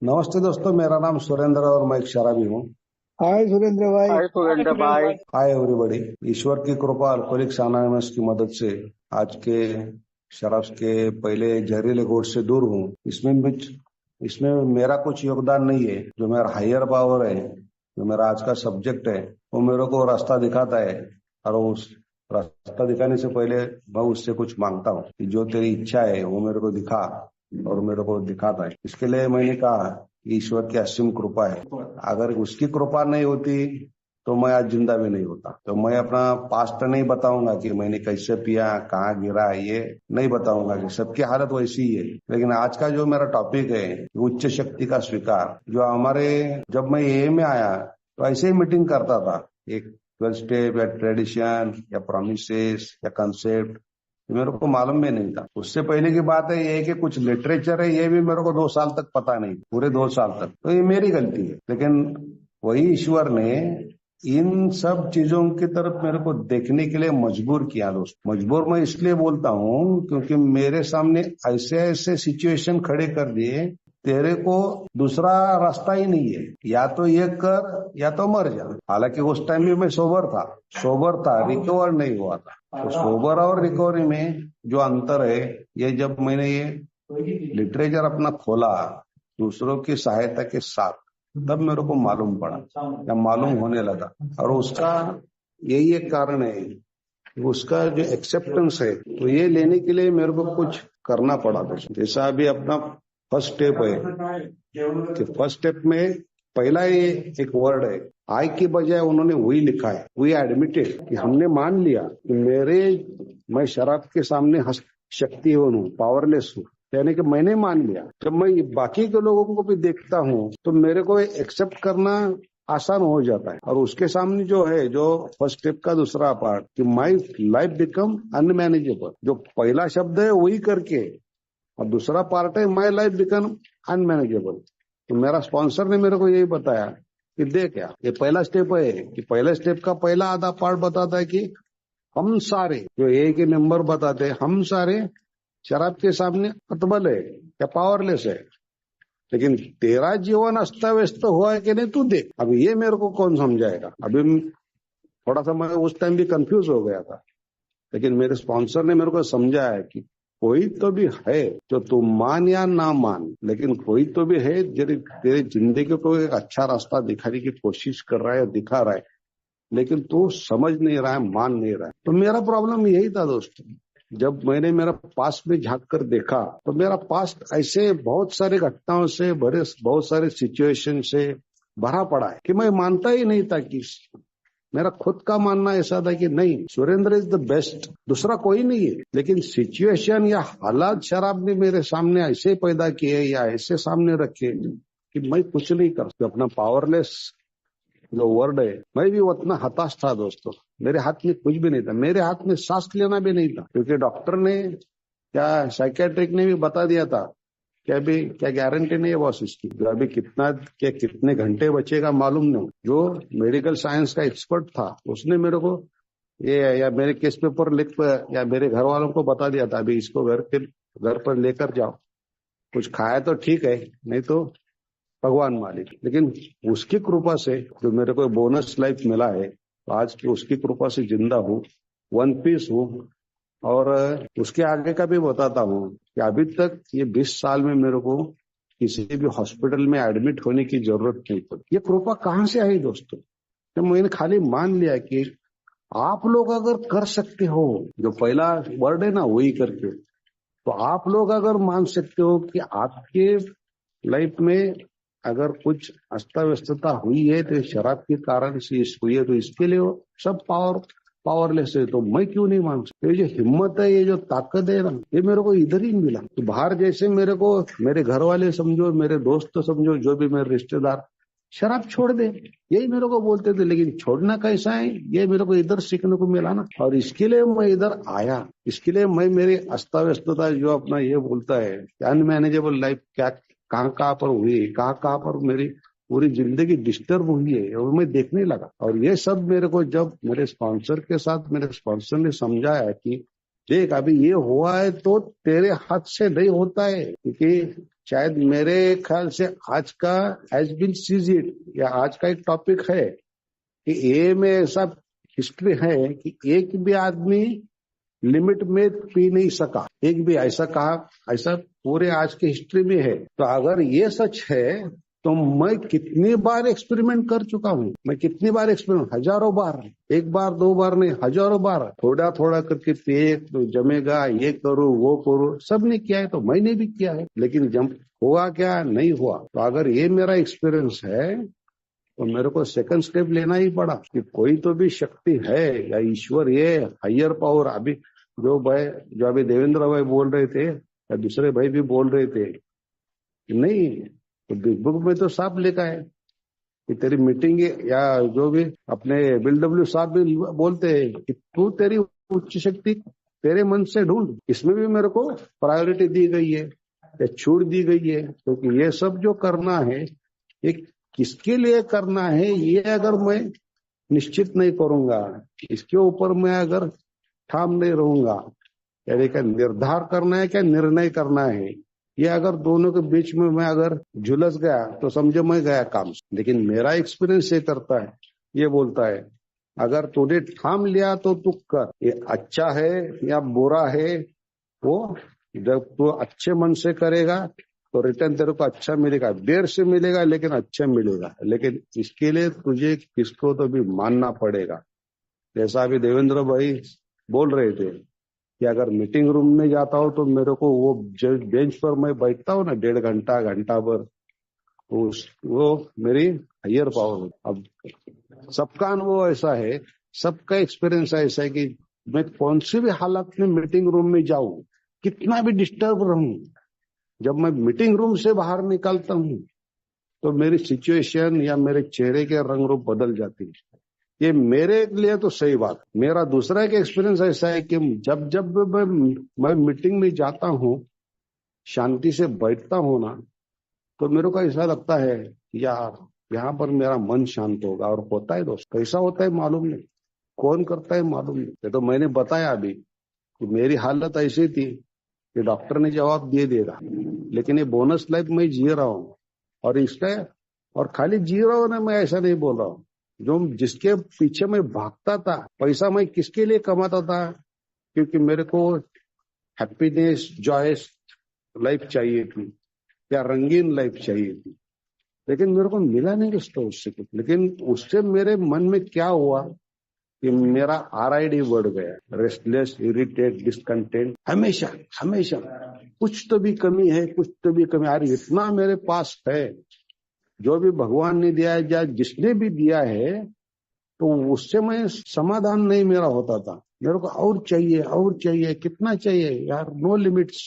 नमस्ते दोस्तों, मेरा नाम सुरेंद्र और मैं एक शराबी हूँ। हाय सुरेंद्र भाई। हाय सुरेंद्र भाई। Hi everybody. ईश्वर की कृपा, अल्कोहलिक्स अनोनिमस की मदद से आज के शराब के पहले जहरीले घोट से दूर हूँ। इसमें मेरा कुछ योगदान नहीं है। जो मेरा हायर पावर है, जो मेरा आज का सब्जेक्ट है, वो मेरे को रास्ता दिखाता है। और उस रास्ता दिखाने से पहले मैं उससे कुछ मांगता हूँ कि जो तेरी इच्छा है वो मेरे को दिखा, और मेरे को दिखाता है। इसके लिए मैंने कहा ईश्वर की असीम कृपा है। अगर उसकी कृपा नहीं होती तो मैं आज जिंदा भी नहीं होता। तो मैं अपना पास्ट नहीं बताऊंगा कि मैंने कैसे पिया, कहाँ गिरा, ये नहीं बताऊंगा कि सबकी हालत वैसी ही है। लेकिन आज का जो मेरा टॉपिक है, उच्च शक्ति का स्वीकार, जो हमारे जब मैं ए में आया तो ऐसे ही मीटिंग करता था। एक 12 स्टेप या ट्रेडिशन या प्रोमिसेस या कंसेप्ट मेरे को मालूम भी नहीं था। उससे पहले की बात है ये कि कुछ लिटरेचर है, ये भी मेरे को 2 साल तक पता नहीं, पूरे 2 साल तक। तो ये मेरी गलती है। लेकिन वही ईश्वर ने इन सब चीजों की तरफ मेरे को देखने के लिए मजबूर किया। दोस्त, मजबूर मैं इसलिए बोलता हूँ क्योंकि मेरे सामने ऐसे ऐसे सिचुएशन खड़े कर दिए, तेरे को दूसरा रास्ता ही नहीं है, या तो ये कर या तो मर जा। हालांकि उस टाइम भी मैं सोबर था, रिकवर नहीं हुआ था। तो सोबर और रिकवरी में जो अंतर है, ये जब मैंने ये लिटरेचर अपना खोला दूसरों की सहायता के साथ, तब मेरे को मालूम पड़ा या मालूम होने लगा। और उसका यही एक कारण है, उसका जो एक्सेप्टेंस है, तो ये लेने के लिए मेरे को कुछ करना पड़ा। जैसा अभी अपना फर्स्ट स्टेप है कि फर्स्ट स्टेप में पहला ये एक वर्ड है, आई के बजाय उन्होंने वही लिखा है, वी एडमिटेड, कि हमने मान लिया कि मैं शराब के सामने शक्तिहीन हूँ, पावरलेस हूँ। यानी कि मैंने मान लिया। जब मैं बाकी के लोगों को भी देखता हूँ तो मेरे को एक्सेप्ट करना आसान हो जाता है। और उसके सामने जो है, जो फर्स्ट स्टेप का दूसरा पार्ट, कि माई लाइफ बिकम अनमैनेजेबल, जो पहला शब्द है वही करके, और दूसरा पार्ट है माई लाइफ बिकम अनमैनेजेबल। तो मेरा स्पॉन्सर ने मेरे को यही बताया कि देख यार, ये पहला स्टेप है कि पहले स्टेप का पहला आधा पार्ट बताता है कि हम सारे, जो ए के मेंबर बताते हैं, हम सारे शराब के सामने अतबल है या पावरलेस है। लेकिन तेरा जीवन अस्त व्यस्त हुआ है कि नहीं, तू देख। अब ये मेरे को कौन समझाएगा। अभी थोड़ा सा मैं उस टाइम भी कंफ्यूज हो गया था, लेकिन मेरे स्पॉन्सर ने मेरे को समझाया कि कोई तो भी है जो तू मान या ना मान, लेकिन कोई तो भी है तेरी जिंदगी को एक अच्छा रास्ता दिखाने की कोशिश कर रहा है, दिखा रहा है, लेकिन तू समझ नहीं रहा है, मान नहीं रहा है। तो मेरा प्रॉब्लम यही था दोस्तों। जब मैंने मेरा पास्ट में झांक कर देखा तो मेरा पास्ट ऐसे बहुत सारे घटनाओं से भरे, बहुत सारे सिचुएशन से भरा पड़ा है कि मैं मानता ही नहीं था। कि मेरा खुद का मानना ऐसा था कि नहीं, सुरेंद्र इज द बेस्ट, दूसरा कोई नहीं है। लेकिन सिचुएशन या हालात शराब ने मेरे सामने ऐसे पैदा किए या ऐसे सामने रखे कि मैं कुछ नहीं कर सकता। अपना पावरलेस जो वर्ड है, मैं भी उतना हताश था दोस्तों। मेरे हाथ में कुछ भी नहीं था, मेरे हाथ में सांस लेना भी नहीं था, क्योंकि डॉक्टर ने क्या साइकेट्रिक ने भी बता दिया था कि अभी क्या गारंटी नहीं है बॉस इसकी, अभी कितने घंटे बचेगा मालूम नहीं। जो मेडिकल साइंस का एक्सपर्ट था उसने मेरे को ये या मेरे केस पेपर लिख या मेरे घर वालों को बता दिया था, अभी इसको घर पर लेकर जाओ, कुछ खाया तो ठीक है, नहीं तो भगवान मालिक। लेकिन उसकी कृपा से जो मेरे को बोनस लाइफ मिला है, तो आज की उसकी कृपा से जिंदा हूँ, वन पीस हूँ। और उसके आगे का भी बताता हूँ कि अभी तक ये 20 साल में मेरे को किसी भी हॉस्पिटल में एडमिट होने की जरूरत नहीं पड़ी। ये कृपा कहाँ से आई दोस्तों? तो मैंने खाली मान लिया कि आप लोग अगर कर सकते हो, जो पहला वर्ड है ना वही करके, तो आप लोग अगर मान सकते हो कि आपके लाइफ में अगर कुछ अस्ता व्यस्तता हुई है तो शराब के कारण से हुई है, तो इसके लिए सब पावरलेस है, तो मैं क्यों नहीं मान सकता? ये जो हिम्मत है, ये जो ताकत है ना, ये मेरे को इधर ही मिला। तो बाहर जैसे मेरे को मेरे घर वाले समझो, मेरे दोस्त समझो, जो भी मेरे रिश्तेदार, शराब छोड़ दे यही मेरे को बोलते थे, लेकिन छोड़ना कैसा है ये मेरे को इधर सीखने को मिला ना। और इसके लिए मैं इधर आया, इसके लिए मैं मेरी अस्ता व्यस्तता जो अपना ये बोलता है अनमैनेजेबल लाइफ क्या कहाँ पर हुई, कहाँ पर मेरी पूरी जिंदगी डिस्टर्ब हुई है, और मैं देखने लगा। और ये सब मेरे को जब मेरे स्पॉन्सर के साथ मेरे स्पॉन्सर ने समझाया कि देख अभी ये हुआ है तो तेरे हाथ से नहीं होता है, क्योंकि शायद मेरे ख्याल से आज का हैज बीन सीज्ड, या आज का एक टॉपिक है कि ए में ऐसा हिस्ट्री है कि एक भी आदमी लिमिट में पी नहीं सका, एक भी ऐसा कहा, ऐसा पूरे आज की हिस्ट्री में है। तो अगर ये सच है तो मैं कितनी बार एक्सपेरिमेंट कर चुका हूँ, मैं कितनी बार एक्सपेरिमेंट, हजारों बार, एक बार दो बार नहीं, हजारों बार, थोड़ा थोड़ा करके पिए तो जमेगा, ये करो वो करो, सबने किया है तो मैंने भी किया है, लेकिन जब हुआ क्या, नहीं हुआ। तो अगर ये मेरा एक्सपीरियंस है तो मेरे को सेकंड स्टेप लेना ही पड़ा कि कोई तो भी शक्ति है, या ईश्वर, ये हायर पावर। अभी जो अभी देवेंद्र भाई बोल रहे थे या दूसरे भाई भी बोल रहे थे, नहीं तो बिग बुक में तो साफ लिखा है कि तेरी मीटिंग, या जो भी अपने BW साहब भी बोलते हैं कि तू तेरी उच्च शक्ति तेरे मन से ढूंढ। इसमें भी मेरे को प्रायोरिटी दी गई है या छूट दी गई है, क्योंकि ये सब जो करना है ये किसके लिए करना है, ये अगर मैं निश्चित नहीं करूंगा, इसके ऊपर मैं अगर ठाम नहीं रहूंगा, यानी क्या निर्धार करना है क्या निर्णय करना है, ये अगर दोनों के बीच में मैं अगर झुलस गया तो समझो मैं गया काम। लेकिन मेरा एक्सपीरियंस ये करता है, ये बोलता है अगर तूने ठाम लिया तो तू कर, ये अच्छा है या बुरा है, वो जब तू अच्छे मन से करेगा तो रिटर्न तेरे को अच्छा मिलेगा, देर से मिलेगा लेकिन अच्छा मिलेगा। लेकिन इसके लिए तुझे किसको तो भी मानना पड़ेगा। जैसा अभी देवेंद्र भाई बोल रहे थे कि अगर मीटिंग रूम में जाता हूँ तो मेरे को वो बेंच पर मैं बैठता हूँ ना 1.5 घंटा भर, वो मेरी हायर पावर। अब सबका अनुभव ऐसा है, सबका एक्सपीरियंस ऐसा है कि मैं कौन सी भी हालत में मीटिंग रूम में जाऊं, कितना भी डिस्टर्ब रहूं, जब मैं मीटिंग रूम से बाहर निकलता हूं तो मेरी सिचुएशन या मेरे चेहरे के रंग रूप बदल जाती है। ये मेरे लिए तो सही बात। मेरा दूसरा एक एक्सपीरियंस ऐसा है कि जब जब मैं मीटिंग में जाता हूँ, शांति से बैठता हूँ ना, तो मेरे को ऐसा लगता है यार यहाँ पर मेरा मन शांत होगा। और होता है दोस्त, कैसा होता है मालूम नहीं, कौन करता है मालूम नहीं। ये तो मैंने बताया अभी कि मेरी हालत ऐसी थी कि डॉक्टर ने जवाब दे देगा, लेकिन ये बोनस लाइफ मैं जी रहा हूँ। और इसका, और खाली जी रहा हूँ ना, मैं ऐसा नहीं बोल रहा हूँ, जो जिसके पीछे मैं भागता था, पैसा मैं किसके लिए कमाता था, क्योंकि मेरे को हैप्पीनेस, जॉयस लाइफ चाहिए थी या रंगीन लाइफ चाहिए थी, लेकिन मेरे को मिला नहीं उससे कुछ। लेकिन उससे मेरे मन में क्या हुआ कि मेरा RID बढ़ गया, रेस्टलेस, इरिटेट, डिसकंटेंट, हमेशा हमेशा कुछ तो भी कमी है, कुछ तो भी कमी। यार इतना मेरे पास है, जो भी भगवान ने दिया है या जिसने भी दिया है, तो उससे मैं समाधान नहीं मेरा होता था। मेरे को और चाहिए, और चाहिए, कितना चाहिए यार, नो लिमिट्स।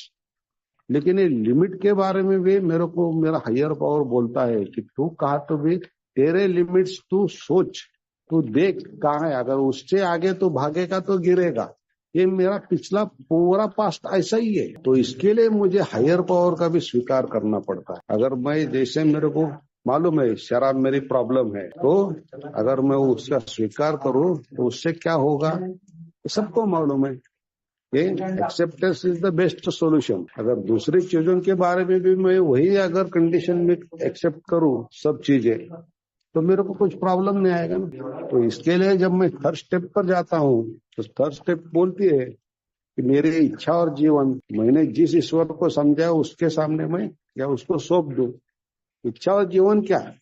लेकिन ये लिमिट के बारे में भी मेरे को मेरा हायर पावर बोलता है कि तू कहा तो भी तेरे लिमिट्स तू सोच, तू देख कहाँ है, अगर उससे आगे तो भागेगा तो गिरेगा। ये मेरा पिछला पूरा पास्ट ऐसा ही है। तो इसके लिए मुझे हायर पावर का भी स्वीकार करना पड़ता है। अगर मैं, जैसे मेरे को मालूम है शराब मेरी प्रॉब्लम है, तो अगर मैं उसका स्वीकार करूं तो उससे क्या होगा, सबको मालूम है। Acceptance is the best solution. अगर दूसरी चीजों के बारे में भी मैं वही अगर कंडीशन में एक्सेप्ट करूं सब चीजें, तो मेरे को कुछ प्रॉब्लम नहीं आएगा ना। तो इसके लिए जब मैं थर्ड स्टेप पर जाता हूँ तो थर्ड स्टेप बोलती है कि मेरी इच्छा और जीवन, मैंने जिस ईश्वर को समझा उसके सामने मैं या उसको सौंप दूं। इच्छा और जीवन क्या है,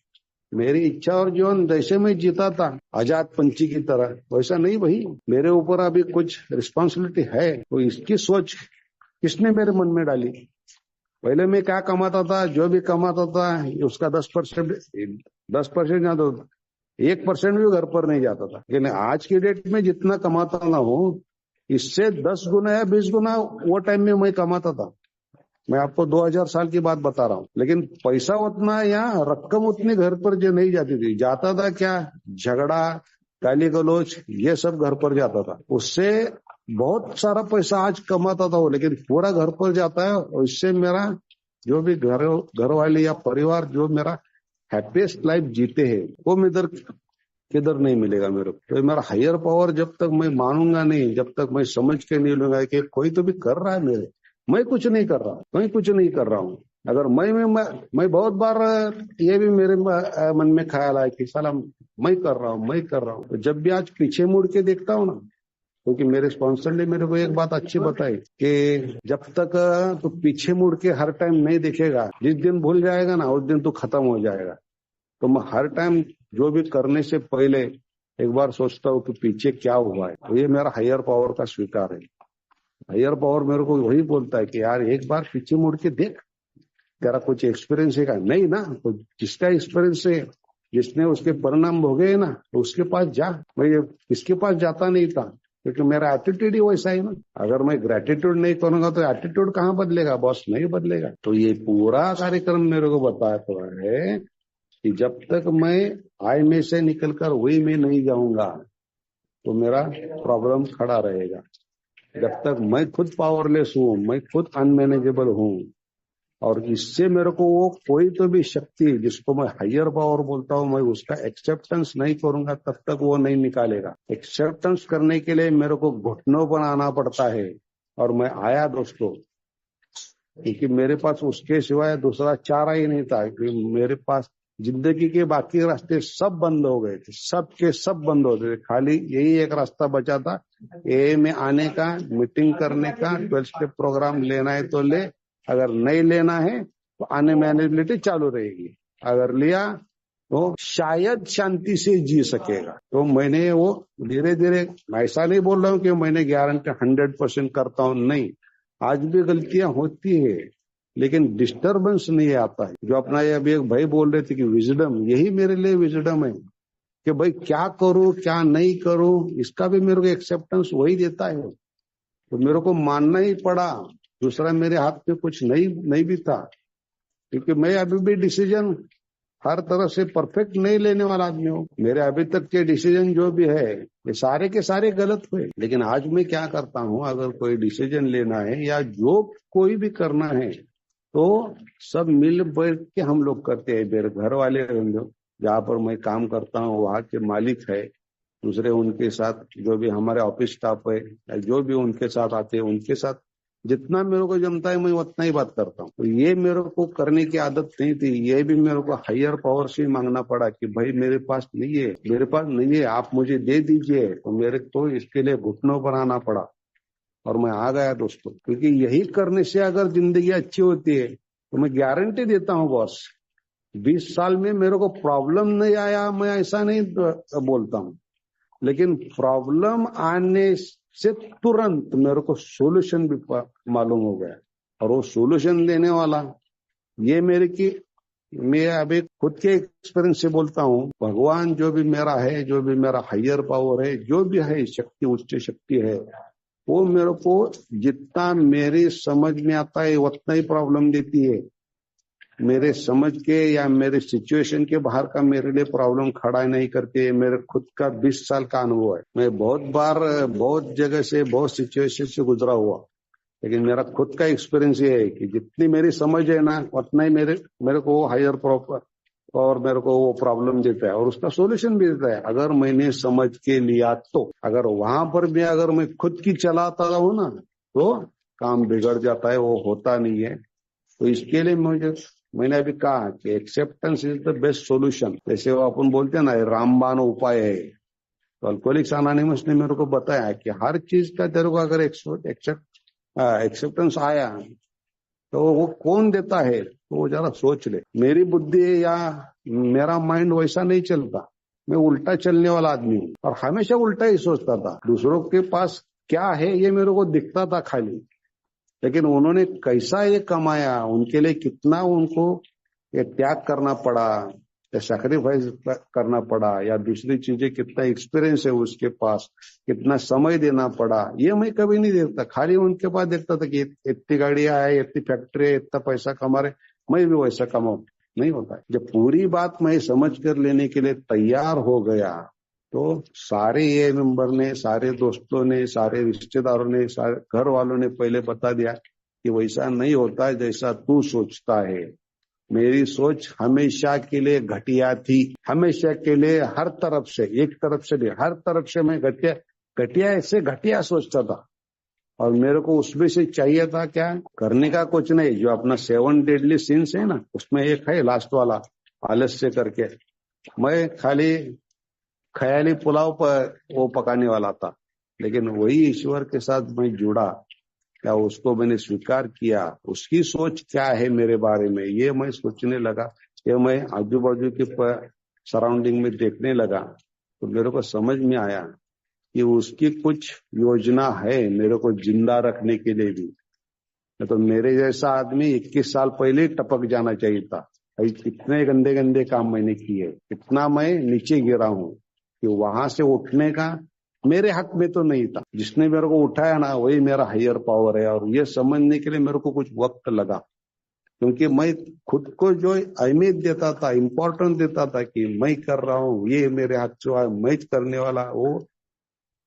मेरी इच्छा और जीवन जैसे मैं जीता था आजाद पंछी की तरह, वैसा नहीं भाई। मेरे ऊपर अभी कुछ रिस्पॉन्सिबिलिटी है। तो इसकी सोच किसने मेरे मन में डाली। पहले मैं क्या कमाता था, जो भी कमाता था उसका 10% जाता था, 1% भी घर पर नहीं जाता था। लेकिन आज की डेट में जितना कमाता ना हो, इससे 10 गुना या 20 गुना वो टाइम में मैं कमाता था। मैं आपको 2000 साल की बात बता रहा हूँ। लेकिन पैसा उतना या रकम उतनी घर पर जो नहीं जाती थी। जाता था क्या, झगड़ा, गाली गलौज, ये सब घर पर जाता था। उससे बहुत सारा पैसा आज कमाता था वो, लेकिन पूरा घर पर जाता है। और इससे मेरा जो भी घर वाले या परिवार जो मेरा हैप्पीएस्ट लाइफ जीते हैं, वो इधर किधर नहीं मिलेगा मेरे को। तो मेरा हायर पावर जब तक मैं मानूंगा नहीं, जब तक मैं समझ के नहीं लूंगा कि कोई तो भी कर रहा है मेरे, मैं कुछ नहीं कर रहा हूँ, मैं कुछ नहीं कर रहा हूँ, अगर मैं बहुत बार ये भी मेरे मन में ख्याल आया कि साला मैं कर रहा हूँ। तो जब भी आज पीछे मुड़ के देखता हूँ ना, क्योंकि मेरे स्पॉन्सर ने मेरे को एक बात अच्छी बताई कि जब तक तू पीछे मुड़ के हर टाइम नहीं देखेगा, जिस दिन भूल जाएगा ना उस दिन तू खत्म हो जाएगा। तो मैं हर टाइम जो भी करने से पहले एक बार सोचता हूँ कि पीछे क्या हुआ है। तो ये मेरा हायर पावर का स्वीकार है। हायर पावर मेरे को वही बोलता है कि यार एक बार पीछे मुड़ के देख, तेरा कुछ एक्सपीरियंस है का नहीं ना, तो जिसका एक्सपीरियंस है, जिसने उसके परिणाम भोगे ना, तो उसके पास जा। मैं किसके पास जाता नहीं था, क्योंकि मेरा एटीट्यूड ही वैसा है ना। अगर मैं ग्रेटिट्यूड नहीं करूंगा तो एटीट्यूड कहाँ बदलेगा बॉस, नहीं बदलेगा। तो ये पूरा कार्यक्रम मेरे को बताया तो है कि जब तक मैं आई में से निकलकर वही में नहीं जाऊंगा तो मेरा प्रॉब्लम खड़ा रहेगा। जब तक मैं खुद पावरलेस हूँ, मैं खुद अनमैनेजेबल हूँ, और इससे मेरे को वो कोई तो भी शक्ति जिसको मैं हायर पावर बोलता हूँ, मैं उसका एक्सेप्टेंस नहीं करूंगा तब तक वो नहीं निकालेगा। एक्सेप्टेंस करने के लिए मेरे को घुटनों पर आना पड़ता है, और मैं आया दोस्तों, क्योंकि मेरे पास उसके सिवाय दूसरा चारा ही नहीं था। मेरे पास जिंदगी के बाकी रास्ते सब बंद हो गए थे, सब के सब बंद हो गए, खाली यही एक रास्ता बचा था, ए में आने का, मीटिंग करने का, 12 स्टेप प्रोग्राम लेना है तो ले, अगर नहीं लेना है तो अनमैनेजेबिलिटी चालू रहेगी, अगर लिया तो शायद शांति से जी सकेगा। तो मैंने वो धीरे धीरे, ऐसा नहीं बोल रहा हूँ कि मैंने गारंटी 100% करता हूँ, नहीं, आज भी गलतियां होती है, लेकिन डिस्टरबेंस नहीं आता है। जो अपना ये अभी एक भाई बोल रहे थे कि विजडम, यही मेरे लिए विजडम है कि भाई क्या करूं क्या नहीं करूं, इसका भी मेरे को एक्सेप्टेंस वही देता है। तो मेरे को मानना ही पड़ा, दूसरा मेरे हाथ में कुछ नहीं भी था, क्योंकि मैं अभी भी डिसीजन हर तरह से परफेक्ट नहीं लेने वाला आदमी हूँ। मेरे अभी तक के डिसीजन जो भी है ये सारे के सारे गलत हुए, लेकिन आज मैं क्या करता हूँ, अगर कोई डिसीजन लेना है या जो कोई भी करना है तो सब मिल बैठ के हम लोग करते हैं। मेरे घर वाले जहाँ पर मैं काम करता हूँ वहाँ के मालिक है, दूसरे उनके साथ जो भी हमारे ऑफिस स्टाफ है, जो भी उनके साथ आते हैं उनके साथ जितना मेरे को जमता है मैं उतना ही बात करता हूँ। तो ये मेरे को करने की आदत नहीं थी, ये भी मेरे को हायर पावर से मांगना पड़ा कि भाई मेरे पास नहीं है, आप मुझे दे दीजिए। तो मेरे को इसके लिए घुटनों पर आना पड़ा, और मैं आ गया दोस्तों, क्योंकि यही करने से अगर जिंदगी अच्छी होती है तो मैं गारंटी देता हूँ बॉस, 20 साल में मेरे को प्रॉब्लम नहीं आया, मैं ऐसा नहीं बोलता हूँ, लेकिन प्रॉब्लम आने से तुरंत मेरे को सोल्यूशन भी मालूम हो गया, और वो सोल्यूशन देने वाला ये मैं अभी खुद के एक्सपीरियंस से बोलता हूँ, भगवान जो भी मेरा है, जो भी मेरा हायर पावर है, जो भी है शक्ति, उच्च शक्ति है, वो मेरे को जितना मेरी समझ में आता है उतना ही प्रॉब्लम देती है। मेरे समझ के या मेरे सिचुएशन के बाहर का मेरे लिए प्रॉब्लम खड़ा नहीं करते। मेरे खुद का 20 साल का अनुभव है, मैं बहुत बार बहुत जगह से बहुत सिचुएशन से गुजरा हुआ, लेकिन मेरा खुद का एक्सपीरियंस ये है कि जितनी मेरी समझ है ना उतना ही मेरे को हायर प्रॉपर और मेरे को वो प्रॉब्लम देता है और उसका सोल्यूशन भी देता है, अगर मैंने समझ के लिया तो। अगर वहां पर भी अगर मैं खुद की चलाता हूँ ना तो काम बिगड़ जाता है, वो होता नहीं है। तो इसके लिए मैंने अभी कहा कि acceptance is the best solution. जैसे वो अपन बोलते हैं ना रामबाण उपाय है, तो अल्कोहलिक्स अनोनिमस ने मेरे को बताया कि हर चीज का तेरे को अगर एक्सेप्टेंस आया तो वो कौन देता है, तो वो जरा सोच ले। मेरी बुद्धि या मेरा माइंड वैसा नहीं चलता, मैं उल्टा चलने वाला आदमी हूँ और हमेशा उल्टा ही सोचता था। दूसरों के पास क्या है ये मेरे को दिखता था खाली, लेकिन उन्होंने कैसा ये कमाया, उनके लिए कितना उनको ये त्याग करना पड़ा या सैक्रिफाइस करना पड़ा, या दूसरी चीजें कितना एक्सपीरियंस है उसके पास, कितना समय देना पड़ा, ये मैं कभी नहीं देखता। खाली उनके पास देखता था कि इतनी गाड़ियां है, इतनी फैक्ट्री है, इतना पैसा कमा रहे, मैं भी वैसा कमाऊं। नहीं होता। जब पूरी बात मैं समझ कर लेने के लिए तैयार हो गया तो सारे ये मेंबर ने, सारे दोस्तों ने, सारे रिश्तेदारों ने, सारे घर वालों ने पहले बता दिया कि वैसा नहीं होता है जैसा तू सोचता है। मेरी सोच हमेशा के लिए घटिया थी, हमेशा के लिए हर तरफ से, एक तरफ से नहीं, हर तरफ से मैं घटिया ऐसे घटिया सोचता था। और मेरे को उसमें से चाहिए था क्या, करने का कुछ नहीं। जो अपना 7 डेडली सिंस है ना, उसमें एक है लास्ट वाला, आलस्य करके। मैं खाली ख्याली पुलाव पर वो पकाने वाला था, लेकिन वही ईश्वर के साथ मैं जुड़ा, या उसको मैंने स्वीकार किया, उसकी सोच क्या है मेरे बारे में, ये मैं सोचने लगा। ये मैं आजू बाजू के सराउंडिंग में देखने लगा, तो मेरे को समझ में आया कि उसकी कुछ योजना है मेरे को जिंदा रखने के लिए भी। तो मेरे जैसा आदमी 21 साल पहले ही टपक जाना चाहिए था। इतने गंदे गंदे काम मैंने किए, इतना मैं नीचे गिरा हूं कि वहां से उठने का मेरे हक में तो नहीं था। जिसने मेरे को उठाया ना, वही मेरा हायर पावर है। और ये समझने के लिए मेरे को कुछ वक्त लगा, क्योंकि मैं खुद को जो अहमियत देता था, इम्पोर्टेंस देता था कि मैं कर रहा हूँ, ये मेरे हाथ से हुआ, मैं करने वाला, वो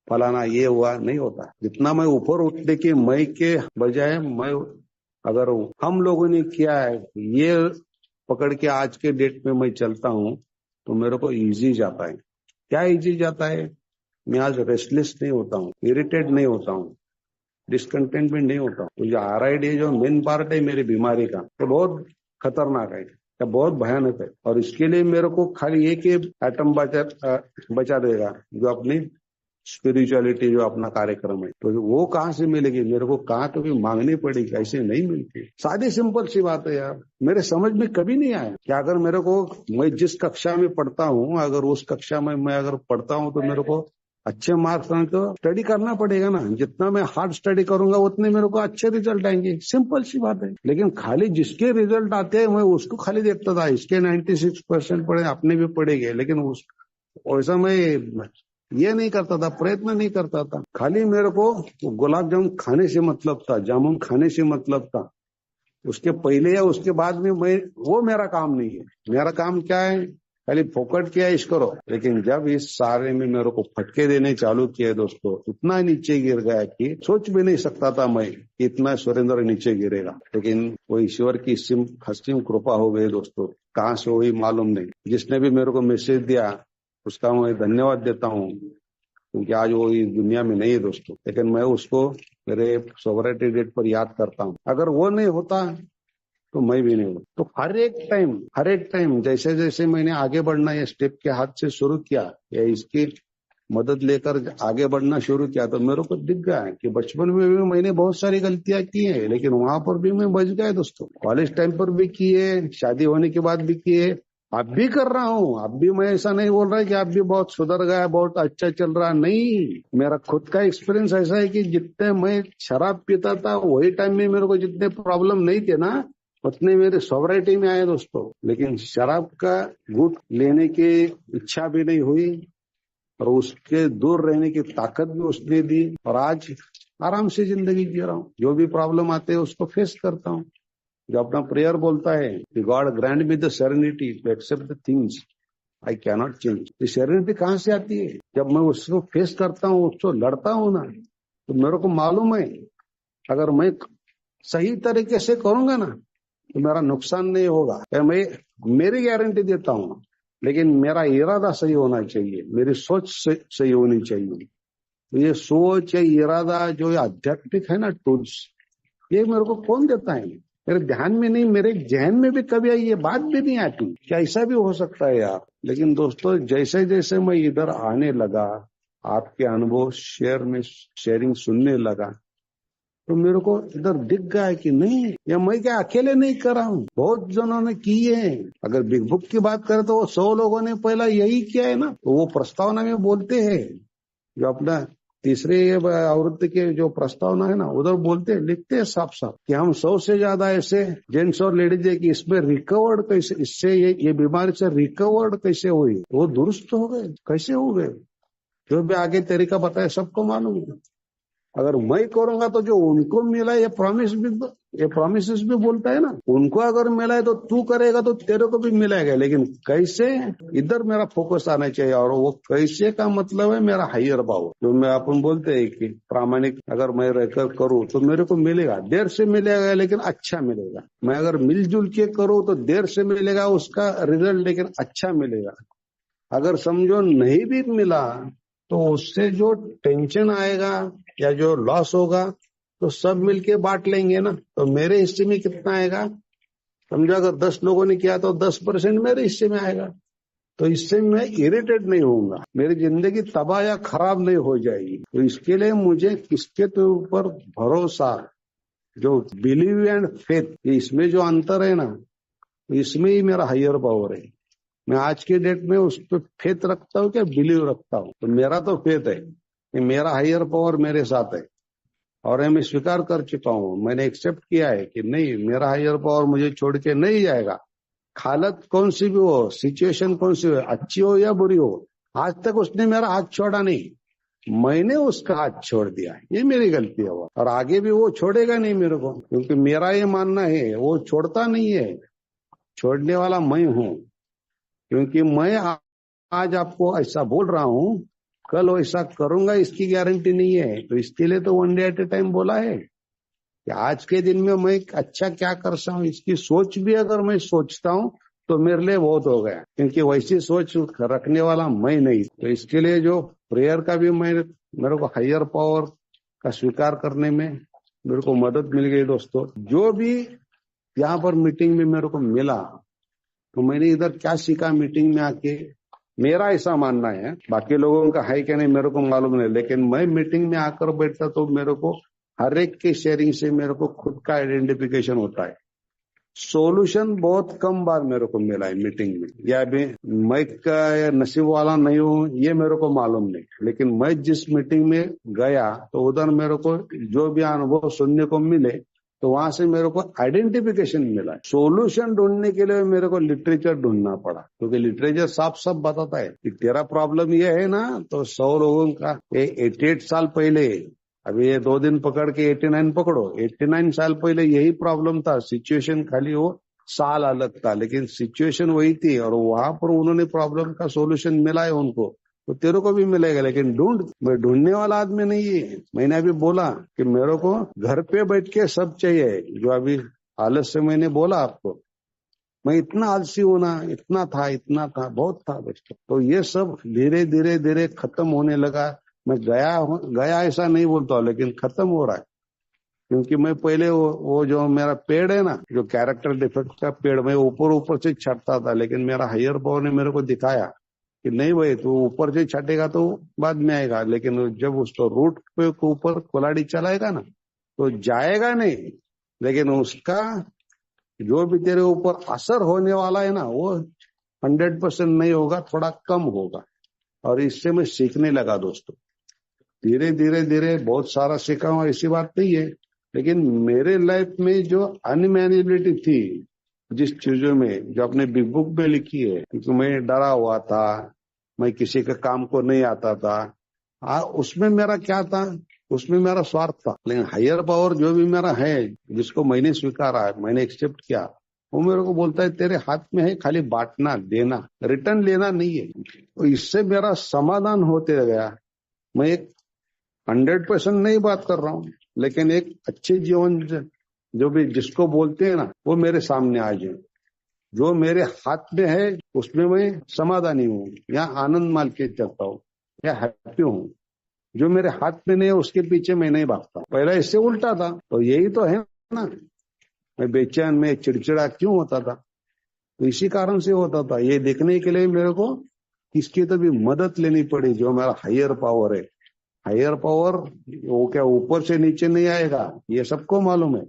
फलाना ये हुआ, नहीं होता। जितना मैं ऊपर उठने के मैं के बजाय, मैं अगर हम लोगों ने किया है ये पकड़ के आज के डेट में मैं चलता हूँ, तो मेरे को इजी जाता है। क्या इजी जाता है, मैं आज रेस्टलेस नहीं होता हूँ, इरिटेट नहीं होता हूँ, डिसकंटेंट भी नहीं होता हूँ। तो जो RID जो मेन पार्ट है मेरी बीमारी का, तो बहुत खतरनाक है, या बहुत भयानक है। और इसके लिए मेरे को खाली एक ही एटम बचा देगा, जो अपनी स्पिरिचुअलिटी, जो अपना कार्यक्रम है। तो वो कहाँ से मिलेगी मेरे को, कहाँ कभी मांगनी पड़ेगी, ऐसे नहीं मिलती। सादी सिंपल सी बात है यार, मेरे समझ में कभी नहीं आया कि अगर मेरे को, मैं जिस कक्षा में पढ़ता हूँ, अगर उस कक्षा में मैं अगर पढ़ता हूँ तो मेरे को अच्छे मार्क्स आने तो स्टडी करना पड़ेगा ना। जितना मैं हार्ड स्टडी करूंगा उतने मेरे को अच्छे रिजल्ट आएंगे, सिंपल सी बात है। लेकिन खाली जिसके रिजल्ट आते हैं मैं उसको खाली देखता था, इसके 96% पढ़े, अपने भी पढ़ेंगे, लेकिन वैसा मैं ये नहीं करता था, प्रयत्न नहीं करता था। खाली मेरे को गुलाब जामुन खाने से मतलब था, जामुन खाने से मतलब था। उसके पहले या उसके बाद में वो मेरा काम नहीं है। मेरा काम क्या है, खाली फोकट किया इश करो। लेकिन जब इस सारे में मेरे को फटके देने चालू किए दोस्तों, इतना नीचे गिर गया कि सोच भी नहीं सकता था मैं कि इतना सुरेंद्र नीचे गिरेगा। लेकिन वो ईश्वर की हसीम कृपा हो गई दोस्तों, कहाँ से हुई मालूम नहीं। जिसने भी मेरे को मैसेज दिया उसका मैं धन्यवाद देता हूँ, क्योंकि आज वो इस दुनिया में नहीं है दोस्तों। लेकिन मैं उसको मेरे सोवरेटी डेट पर याद करता हूँ। अगर वो नहीं होता तो मैं भी नहीं होता। तो हर एक टाइम जैसे जैसे मैंने आगे बढ़ना ये स्टेप के हाथ से शुरू किया, या इसकी मदद लेकर आगे बढ़ना शुरू किया, तो मेरे को दिख गया कि बचपन में भी मैंने बहुत सारी गलतियां की है, लेकिन वहां पर भी मैं बच गया दोस्तों। कॉलेज टाइम पर भी किए, शादी होने के बाद भी किए, अब भी कर रहा हूँ। अब भी मैं ऐसा नहीं बोल रहा कि अब भी बहुत सुधर गया, बहुत अच्छा चल रहा, नहीं। मेरा खुद का एक्सपीरियंस ऐसा है कि जितने मैं शराब पीता था वही टाइम में मेरे को जितने प्रॉब्लम नहीं थे ना, उतने मेरे सोवराइटी में आए दोस्तों। लेकिन शराब का घूंट लेने की इच्छा भी नहीं हुई, और उसके दूर रहने की ताकत भी उसने दी, और आज आराम से जिंदगी जी रहा हूँ। जो भी प्रॉब्लम आते हैं उसको फेस करता हूँ। जो अपना प्रेयर बोलता है कि God grant me the serenity to accept the things I can not change. ये सेरेनिटी कहाँ से आती है, जब मैं उसको फेस करता हूँ, उसको लड़ता हूँ ना, तो मेरे को मालूम है अगर मैं सही तरीके से करूंगा ना तो मेरा नुकसान नहीं होगा। मैं मेरी गारंटी देता हूँ, लेकिन मेरा इरादा सही होना चाहिए, मेरी सोच सही होनी चाहिए। तो ये सोच या इरादा जो आध्यात्मिक है ना टूल्स, ये मेरे को कौन देता है? मेरे ध्यान में नहीं, मेरे जहन में भी कभी ये बात भी नहीं आती क्या ऐसा भी हो सकता है यार। लेकिन दोस्तों जैसे जैसे मैं इधर आने लगा, आपके अनुभव शेयरिंग सुनने लगा, तो मेरे को इधर दिख गया कि नहीं, या मैं क्या अकेले नहीं कर रहा हूँ, बहुत जनों ने किए हैं। अगर बिग बुक की बात करें तो वो 100 लोगों ने पहला यही किया है ना। तो वो प्रस्तावना में बोलते हैं, जो अपना तीसरे आवृत्ति के जो प्रस्तावना है ना, उधर बोलते हैं, लिखते हैं साफ साफ कि हम 100 से ज्यादा ऐसे जेंट्स और लेडीज है कि इसमें रिकवर्ड कैसे, इससे ये बीमारी से रिकवर्ड कैसे हुई, वो दुरुस्त हो गए, कैसे हो गए, जो भी आगे तरीका बताया सबको मालूम है। अगर मैं करूंगा तो जो उनको मिला, ये प्रोमिस भी बोलता है ना, उनको अगर मिला है तो तू करेगा तो तेरे को भी मिलेगा। लेकिन कैसे, इधर मेरा फोकस आना चाहिए। और वो कैसे का मतलब है मेरा हायर भाव, जो मैं अपन बोलते हैं कि प्रामाणिक अगर मैं रहकर करूँ तो मेरे को मिलेगा, देर से मिलेगा लेकिन अच्छा मिलेगा। मैं अगर मिलजुल के करूँ तो देर से मिलेगा उसका रिजल्ट, लेकिन अच्छा मिलेगा। अगर समझो नहीं भी मिला तो उससे जो टेंशन आएगा या जो लॉस होगा तो सब मिलके बांट लेंगे ना, तो मेरे हिस्से में कितना आएगा? समझो अगर 10 लोगों ने किया तो 10% मेरे हिस्से में आएगा। तो इससे मैं इरिटेट नहीं होऊंगा, मेरी जिंदगी तबाह या खराब नहीं हो जाएगी। तो इसके लिए मुझे किसके तो ऊपर भरोसा, जो बिलीव एंड फेथ, इसमें जो अंतर है ना, इसमें ही मेरा हायर पावर है। मैं आज के डेट में उस पर फेथ रखता हूँ क्या बिलीव रखता हूँ? तो मेरा तो फेथ है कि मेरा हायर पावर मेरे साथ है, और मैं स्वीकार कर चुका हूँ, मैंने एक्सेप्ट किया है कि नहीं, मेरा हायर पावर मुझे छोड़ के नहीं जाएगा। हालत कौन सी भी हो, सिचुएशन कौन सी हो, अच्छी हो या बुरी हो, आज तक उसने मेरा हाथ छोड़ा नहीं, मैंने उसका हाथ छोड़ दिया। ये मेरी गलती है वो, और आगे भी वो छोड़ेगा नहीं मेरे को, क्योंकि मेरा ये मानना है वो छोड़ता नहीं है, छोड़ने वाला मैं हूं। क्योंकि मैं आज आपको ऐसा बोल रहा हूं, कल वैसा करूंगा इसकी गारंटी नहीं है। तो इसके लिए तो one day at A time बोला है कि आज के दिन में मैं अच्छा क्या कर सकता हूँ, इसकी सोच भी अगर मैं सोचता हूँ तो मेरे लिए बहुत हो गया, क्योंकि वैसी सोच रखने वाला मैं नहीं। तो इसके लिए जो प्रेयर का भी मेरे को हायर पावर का स्वीकार करने में मेरे को मदद मिल गई। दोस्तों, जो भी यहाँ पर मीटिंग में मेरे को मिला, तो मैंने इधर क्या सीखा मीटिंग में आके, मेरा ऐसा मानना है, बाकी लोगों का है कि नहीं मेरे को मालूम नहीं, लेकिन मैं मीटिंग में आकर बैठता तो मेरे को हर एक के शेयरिंग से मेरे को खुद का आइडेंटिफिकेशन होता है। सॉल्यूशन बहुत कम बार मेरे को मिला है मीटिंग में, या भी मैं का नसीब वाला नहीं हूँ ये मेरे को मालूम नहीं, लेकिन मैं जिस मीटिंग में गया तो उधर मेरे को जो भी अनुभव सुनने को मिले, तो वहां से मेरे को आइडेंटिफिकेशन मिला। सॉल्यूशन ढूंढने के लिए मेरे को लिटरेचर ढूंढना पड़ा, क्योंकि लिटरेचर साफ साफ बताता है कि तेरा प्रॉब्लम ये है ना, तो 100 लोगों का 88 साल पहले, अभी ये 2 दिन पकड़ के 89 पकड़ो, 89 साल पहले यही प्रॉब्लम था। सिचुएशन खाली वो साल अलग था, लेकिन सिचुएशन वही थी, और वहां पर उन्होंने प्रॉब्लम का सॉल्यूशन मिला है उनको, तो तेरे को भी मिलेगा। लेकिन मैं ढूंढने वाला आदमी नहीं है। मैंने अभी बोला कि मेरे को घर पे बैठ के सब चाहिए, जो अभी आलस से मैंने बोला आपको, मैं इतना आलसी होना, इतना था बहुत था बचपन। तो ये सब धीरे धीरे धीरे खत्म होने लगा। मैं गया ऐसा नहीं बोलता, लेकिन खत्म हो रहा है। क्योंकि मैं पहले वो जो मेरा पेड़ है ना, जो कैरेक्टर डिफेक्ट का पेड़, मैं ऊपर ऊपर से छटता था, लेकिन मेरा हायर पावर ने मेरे को दिखाया कि नहीं भाई, तू ऊपर से छटेगा तो बाद में आएगा, लेकिन जब उसको रूट पे ऊपर कुल्हाड़ी चलाएगा ना, तो जाएगा नहीं, लेकिन उसका जो भी तेरे ऊपर असर होने वाला है ना, वो 100% नहीं होगा, थोड़ा कम होगा। और इससे मैं सीखने लगा दोस्तों, धीरे धीरे धीरे बहुत सारा सीखा हूं, ऐसी बात नहीं है। लेकिन मेरे लाइफ में जो अनमैनेजेबिलिटी थी, जिस चीजों में जो अपने बिग बुक में लिखी है, क्योंकि मैं डरा हुआ था, मैं किसी के काम को नहीं आता था, उसमें मेरा क्या था, उसमें मेरा स्वार्थ था। लेकिन हायर पावर जो भी मेरा है, जिसको मैंने स्वीकारा, मैंने एक्सेप्ट किया, वो मेरे को बोलता है तेरे हाथ में है खाली बांटना, देना, रिटर्न लेना नहीं है। तो इससे मेरा समाधान होते गया। मैं एक 100% नहीं बात कर रहा हूँ, लेकिन एक अच्छे जीवन जो भी जिसको बोलते हैं ना, वो मेरे सामने आ जाए। जो मेरे हाथ में है उसमें मैं समाधानी हूँ, या आनंद मान के चलता हूँ, या हैप्पी हूँ। जो मेरे हाथ में नहीं है उसके पीछे मैं नहीं भागता। पहला इससे उल्टा था, तो यही तो है ना, मैं बेचैन, में चिड़चिड़ा क्यों होता था, तो इसी कारण से होता था। ये देखने के लिए मेरे को किसकी तो भी मदद लेनी पड़ी, जो मेरा हायर पावर है। हायर पावर वो क्या ऊपर से नीचे नहीं आएगा, ये सबको मालूम है,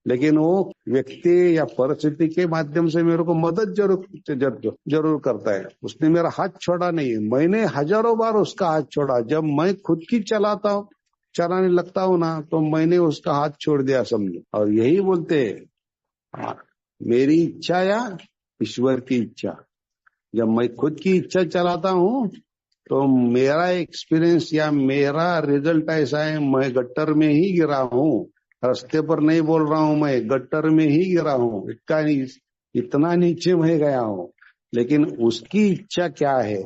लेकिन वो व्यक्ति या परिस्थिति के माध्यम से मेरे को मदद जरूर करता है। उसने मेरा हाथ छोड़ा नहीं, मैंने हजारों बार उसका हाथ छोड़ा। जब मैं खुद की चलाने लगता हूँ ना, तो मैंने उसका हाथ छोड़ दिया समझो। और यही बोलते हैं, मेरी इच्छा या ईश्वर की इच्छा। जब मैं खुद की इच्छा चलाता हूँ तो मेरा एक्सपीरियंस या मेरा रिजल्ट ऐसा है, मैं गट्टर में ही गिरा हूँ, रास्ते पर नहीं बोल रहा हूँ, मैं गट्टर में ही गिरा हूँ, इतना नीचे मैं गया हूँ। लेकिन उसकी इच्छा क्या है,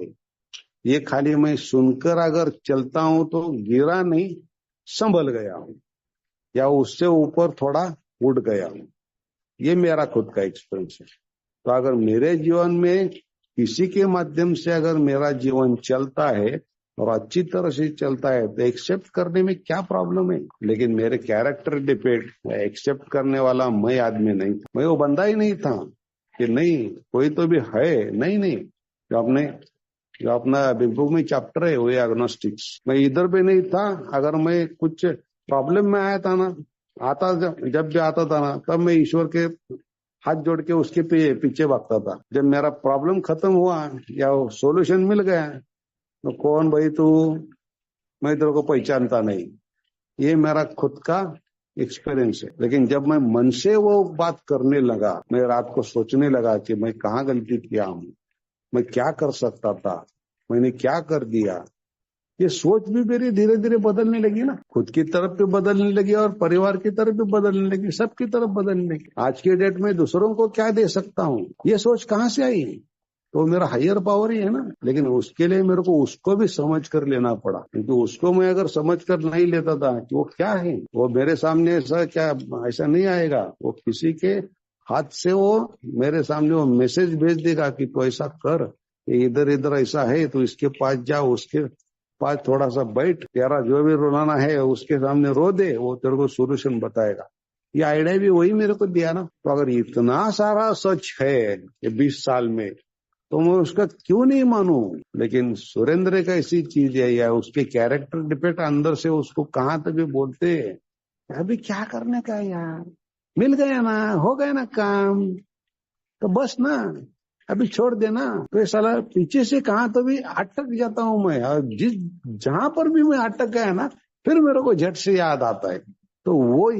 ये खाली मैं सुनकर अगर चलता हूं तो गिरा नहीं, संभल गया हूं, या उससे ऊपर थोड़ा उड़ गया हूं। ये मेरा खुद का एक्सपीरियंस है। तो अगर मेरे जीवन में किसी के माध्यम से अगर मेरा जीवन चलता है, और अच्छी तरह से चलता है तो एक्सेप्ट करने में क्या प्रॉब्लम है। लेकिन मेरे कैरेक्टर डिपेंड, एक्सेप्ट करने वाला मैं आदमी नहीं था, मैं वो बंदा ही नहीं था कि नहीं कोई तो भी है। नहीं नहीं, जो अपना बुक में चैप्टर है वो एग्नोस्टिक्स, मैं इधर भी नहीं था। अगर मैं कुछ प्रॉब्लम में आया था ना, जब भी आता था ना, तब मैं ईश्वर के हाथ जोड़ के उसके पीछे भागता था। जब मेरा प्रॉब्लम खत्म हुआ या सोल्यूशन मिल गया तो कौन भाई तू, मैं तेरे को पहचानता नहीं। ये मेरा खुद का एक्सपीरियंस है। लेकिन जब मैं मन से वो बात करने लगा, मैं रात को सोचने लगा कि मैं कहाँ गलती किया हूँ, मैं क्या कर सकता था, मैंने क्या कर दिया, ये सोच भी मेरी धीरे धीरे बदलने लगी ना। खुद की तरफ भी बदलने लगी और परिवार की तरफ भी बदलने लगी, सबकी तरफ बदलने लगी। आज के डेट में दूसरों को क्या दे सकता हूँ, ये सोच कहाँ से आई, तो मेरा हायर पावर ही है ना। लेकिन उसके लिए मेरे को उसको भी समझ कर लेना पड़ा, क्योंकि उसको मैं अगर समझ कर नहीं लेता था कि वो क्या है, वो मेरे सामने ऐसा नहीं आएगा। वो किसी के हाथ से वो मेरे सामने वो मैसेज भेज देगा कि तू ऐसा कर, इधर इधर ऐसा है, तो इसके पास जा, उसके पास थोड़ा सा बैठ, तेरा जो भी रोना है उसके सामने रो दे, वो तेरे को सोल्यूशन बताएगा। ये आइडिया भी वही मेरे को दिया ना। तो अगर इतना सारा सच है ये 20 साल में, तो मैं उसका क्यों नहीं मानूं। लेकिन सुरेंद्र का ऐसी चीज है, या उसके कैरेक्टर डिपेंड अंदर से उसको कहाँ तक भी बोलते हैं, अभी क्या करने का यार, मिल गया ना, हो गया ना काम, तो बस ना, अभी छोड़ देना। तो ये साला पीछे से कहाँ तो भी अटक जाता हूं मैं, और जहां पर भी मैं अटक गया ना, फिर मेरे को झट से याद आता है। तो वो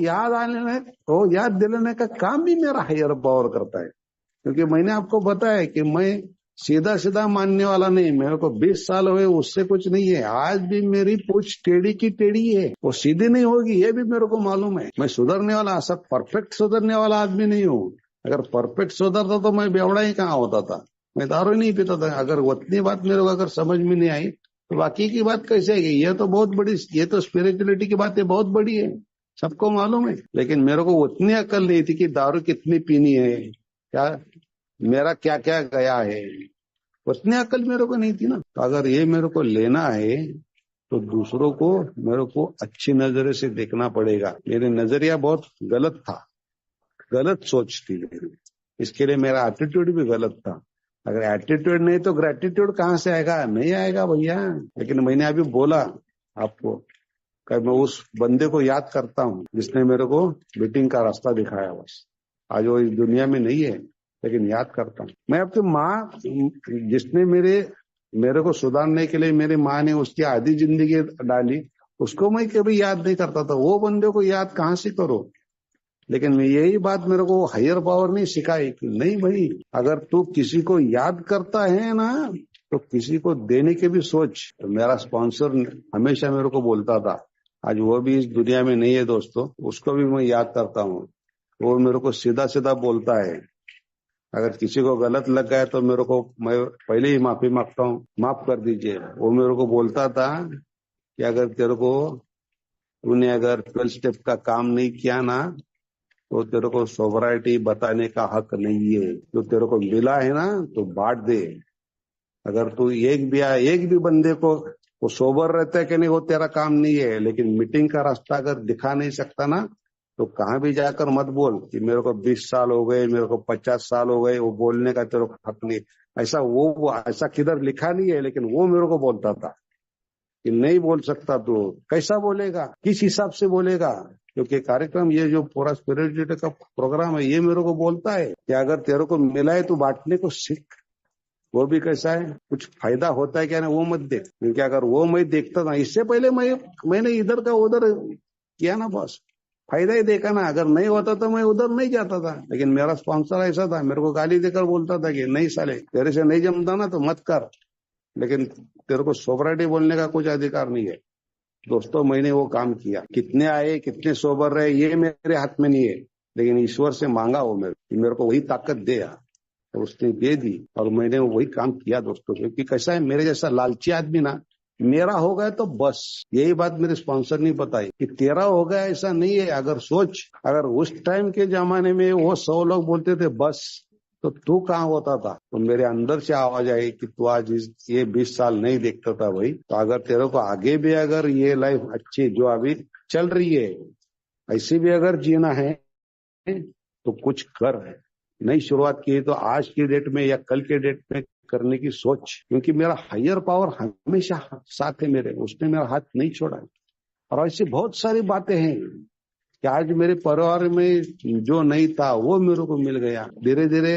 याद दिलाने का काम भी मेरा हायर पावर करता है। क्योंकि मैंने आपको बताया कि मैं सीधा सीधा मानने वाला नहीं, मेरे को 20 साल हुए, उससे कुछ नहीं है। आज भी मेरी पूछ टेढ़ी की टेढ़ी है, वो सीधी नहीं होगी, ये भी मेरे को मालूम है। मैं सुधरने वाला, सब परफेक्ट सुधरने वाला आदमी नहीं हूँ। अगर परफेक्ट सुधरता तो मैं बेवड़ा ही कहाँ होता था, मैं दारू ही नहीं पीता था। अगर उतनी बात मेरे को अगर समझ में नहीं आई तो बाकी की बात कैसे आएगी। ये तो बहुत बड़ी, ये तो स्पिरिचुअलिटी की बात है, बहुत बड़ी है, सबको मालूम है। लेकिन मेरे को उतनी अकल नहीं थी कि दारू कितनी पीनी है, क्या मेरा क्या क्या गया है, उतनी अकल मेरे को नहीं थी ना। तो अगर ये मेरे को लेना है तो दूसरों को मेरे को अच्छी नजर से देखना पड़ेगा। मेरे नजरिया बहुत गलत था, गलत सोच थी मेरी, इसके लिए मेरा एटीट्यूड भी गलत था। अगर एटीट्यूड नहीं तो ग्रेटिट्यूड कहाँ से आएगा, नहीं आएगा भैया। लेकिन मैंने अभी बोला आपको कि मैं उस बंदे को याद करता हूँ जिसने मेरे को मीटिंग का रास्ता दिखाया। बस आज वो इस दुनिया में नहीं है, लेकिन याद करता हूँ। मैं अपनी माँ, जिसने मेरे को सुधारने के लिए मेरी माँ ने उसकी आधी जिंदगी डाली, उसको मैं कभी याद नहीं करता था। वो बंदे को याद कहाँ से करो। लेकिन यही बात मेरे को हायर पावर ने सिखाई कि नहीं भाई, अगर तू किसी को याद करता है ना, तो किसी को देने के भी सोच। तो मेरा स्पॉन्सर हमेशा मेरे को बोलता था, आज वो भी इस दुनिया में नहीं है दोस्तों, उसको भी मैं याद करता हूँ। वो मेरे को सीधा सीधा बोलता है, अगर किसी को गलत लग गया तो मेरे को, मैं पहले ही माफी मांगता हूँ, माफ कर दीजिए। वो मेरे को बोलता था कि अगर तूने अगर 12 स्टेप का काम नहीं किया ना, तो तेरे को सोबराइटी बताने का हक नहीं है। जो तेरे को मिला है ना तो बांट दे। अगर तू एक भी बंदे को वो सोबर रहता है कि नहीं, वो तेरा काम नहीं है। लेकिन मीटिंग का रास्ता अगर दिखा नहीं सकता ना, तो कहाँ भी जाकर मत बोल कि मेरे को 20 साल हो गए, मेरे को 50 साल हो गए। वो बोलने का तेरे को हक नहीं। ऐसा किधर लिखा नहीं है, लेकिन वो मेरे को बोलता था कि नहीं बोल सकता। तो कैसा बोलेगा, किस हिसाब से बोलेगा। क्योंकि कार्यक्रम, ये जो पूरा स्पिरिचुअलिटी का प्रोग्राम है, ये मेरे को बोलता है कि अगर तेरे को मिला है तो बांटने को सीख। वो भी कैसा है, कुछ फायदा होता है क्या ना, वो मत देख। क्योंकि अगर वो मैं देखता था, इससे पहले मैंने इधर का उधर किया ना बॉस, फायदा ही देखा ना। अगर नहीं होता तो मैं उधर नहीं जाता था। लेकिन मेरा स्पॉन्सर ऐसा था, मेरे को गाली देकर बोलता था कि नहीं साले, तेरे से नहीं जमता ना तो मत कर, लेकिन तेरे को सोबराइटी बोलने का कुछ अधिकार नहीं है। दोस्तों, मैंने वो काम किया। कितने आए, कितने सोबर रहे, ये मेरे हाथ में नहीं है। लेकिन ईश्वर से मांगा वो मेरे को वही ताकत दे, और उसने दे दी, और मैंने वही काम किया दोस्तों। क्योंकि कैसा है, मेरे जैसा लालची आदमी ना, मेरा हो गया तो बस। यही बात मेरे स्पॉन्सर ने बताई कि तेरा हो गया ऐसा नहीं है। अगर सोच, अगर उस टाइम के जमाने में वो 100 लोग बोलते थे बस, तो तू कहाँ होता था? तो मेरे अंदर से आवाज आई कि तू आज ये 20 साल नहीं देखता था भाई, तो अगर तेरे को आगे भी अगर ये लाइफ अच्छी जो अभी चल रही है ऐसी भी अगर जीना है तो कुछ कर। नई शुरुआत की तो आज की डेट में या कल के डेट में करने की सोच, क्योंकि मेरा हायर पावर हमेशा साथ है मेरे, उसने मेरा हाथ नहीं छोड़ा। और ऐसी बहुत सारी बातें हैं कि आज मेरे परिवार में जो नहीं था वो मेरे को मिल गया। धीरे धीरे